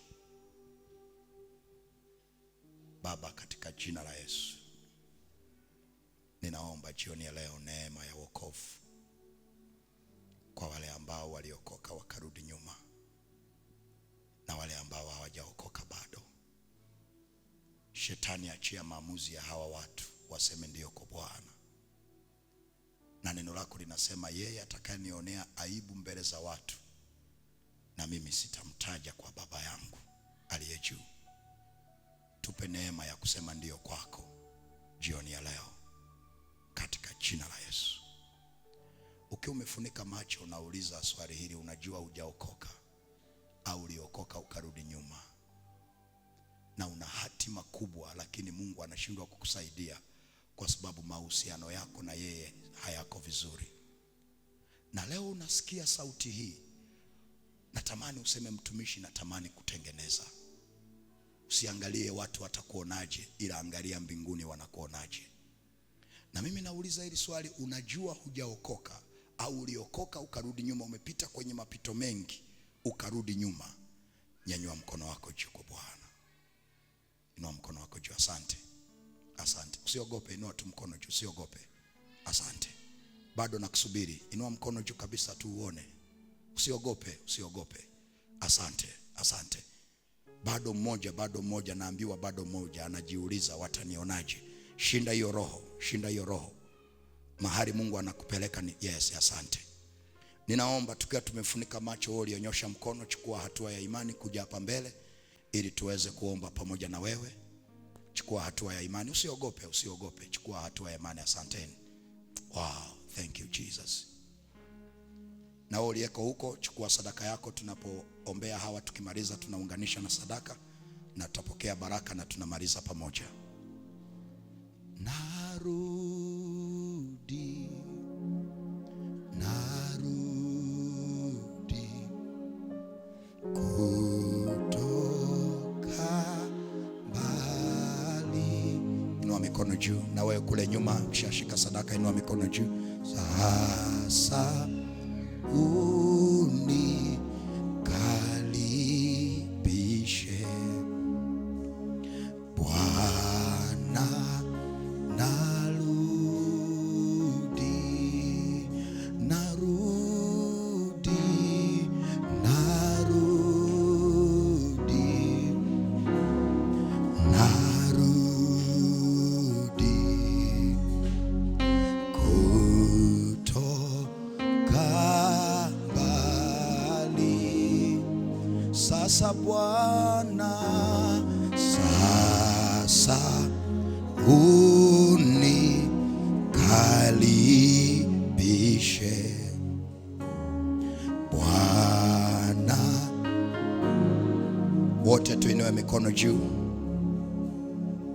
Baba, katika jina la Yesu, ninaomba jioni ya leo neema ya wokovu kwa wale ambao waliokoka wakarudi nyuma, na wale ambao hawajaokoka bado. Shetani, achia maamuzi ya hawa watu waseme ndio kwa Bwana. Na neno lako linasema yeye atakayenionea aibu mbele za watu, na mimi sitamtaja kwa Baba yangu aliye juu. Tupe neema ya kusema ndio kwako jioni ya leo katika jina la Yesu. Ukiwa umefunika macho, unauliza swali hili, unajua hujaokoka au uliokoka ukarudi nyuma, na una hatima kubwa, lakini Mungu anashindwa kukusaidia kwa sababu mahusiano yako na yeye hayako vizuri. Na leo unasikia sauti hii, natamani useme, mtumishi, natamani kutengeneza. Usiangalie watu watakuonaje, ila angalia mbinguni wanakuonaje. Na mimi nauliza hili swali, unajua hujaokoka au uliokoka ukarudi nyuma? Umepita kwenye mapito mengi ukarudi nyuma. Nyanyua mkono wako juu kwa Bwana. Inua mkono wako juu. Asante. Asante. Usiogope, inua tu mkono juu, usiogope. Asante. Bado nakusubiri. Inua mkono juu kabisa tu uone. Usiogope, usiogope. Asante. Asante. Bado mmoja, naambiwa bado mmoja anajiuliza watanionaje. Shinda hiyo roho, shinda hiyo roho. Mahali Mungu anakupeleka ni yes. Asante. Ninaomba tukiwa tumefunika macho, wewe ulionyosha mkono, chukua hatua ya imani kuja hapa mbele ili tuweze kuomba pamoja na wewe. Chukua hatua ya imani, usiogope, usiogope. Chukua hatua ya imani. Asanteni. Wow, thank you Jesus. Na wewe uliyeko huko, chukua sadaka yako. Tunapoombea hawa, tukimaliza tunaunganisha na sadaka na tutapokea baraka na tunamaliza pamoja. Narudi kutoka mbali. Inua mikono juu. Na wewe kule nyuma ukishashika sadaka, inua mikono juu. Sasa unikaribishe Bwana, narudi, narudi, narudi, narudi kutoka mbali. Sasa Bwana, sasa unikaribishe Bwana. Wote tuinue mikono juu.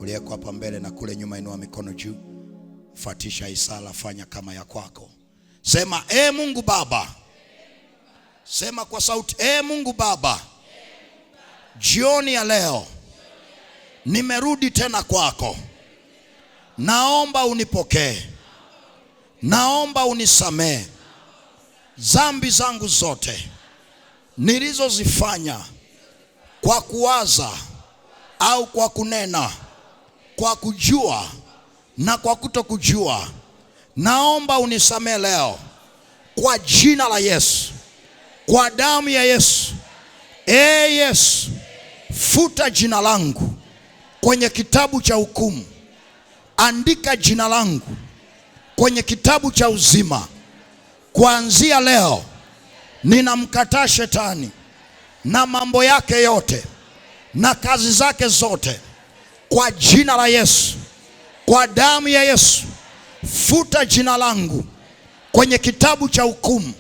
Uliyeko hapa mbele na kule nyuma, inua mikono juu. Fuatisha isala, fanya kama ya kwako. Sema, Mungu Baba. Sema kwa sauti, Mungu Baba, jioni ya leo nimerudi tena kwako. Naomba unipokee. Naomba unisamehe dhambi zangu zote nilizozifanya kwa kuwaza au kwa kunena, kwa kujua na kwa kutokujua. Naomba unisamehe leo kwa jina la Yesu, kwa damu ya Yesu. Yesu, futa jina langu kwenye kitabu cha hukumu. Andika jina langu kwenye kitabu cha uzima. Kuanzia leo ninamkataa shetani na mambo yake yote na kazi zake zote kwa jina la Yesu, kwa damu ya Yesu. Futa jina langu kwenye kitabu cha hukumu.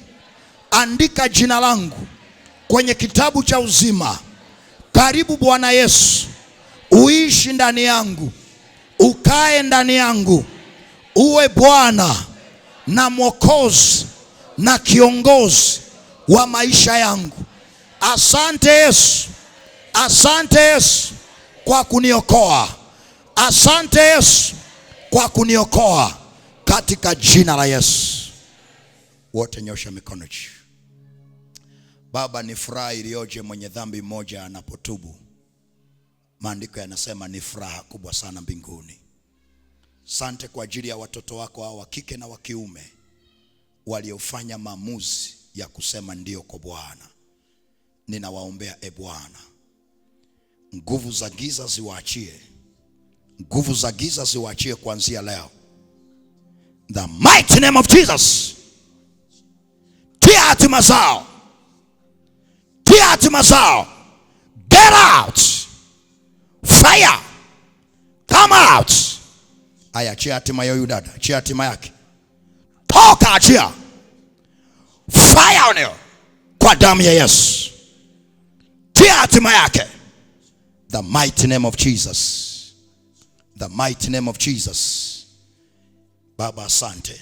Andika jina langu kwenye kitabu cha uzima. Karibu Bwana Yesu, uishi ndani yangu, ukae ndani yangu, uwe Bwana na Mwokozi na kiongozi wa maisha yangu. Asante Yesu, asante Yesu kwa kuniokoa. Asante Yesu kwa kuniokoa katika jina la Yesu. Wote nyosha mikono juu. Baba, ni furaha iliyoje mwenye dhambi mmoja anapotubu. Maandiko yanasema ni furaha kubwa sana mbinguni. Asante kwa ajili ya watoto wako hao wa kike na wa kiume waliofanya maamuzi ya kusema ndio kwa Bwana. Ninawaombea Bwana, nguvu za giza ziwaachie. Nguvu za giza ziwaachie kuanzia leo. The mighty name of Jesus. Tia hatima zao. Tia hatima zao. Get out. Fire. Come out. Aya, chia hatima ya huyu dada. Chia hatima yake. Toka, achia. Fire on you. Kwa damu ya Yesu. Tia hatima yake. The mighty name of Jesus. The mighty name of Jesus. Baba, asante.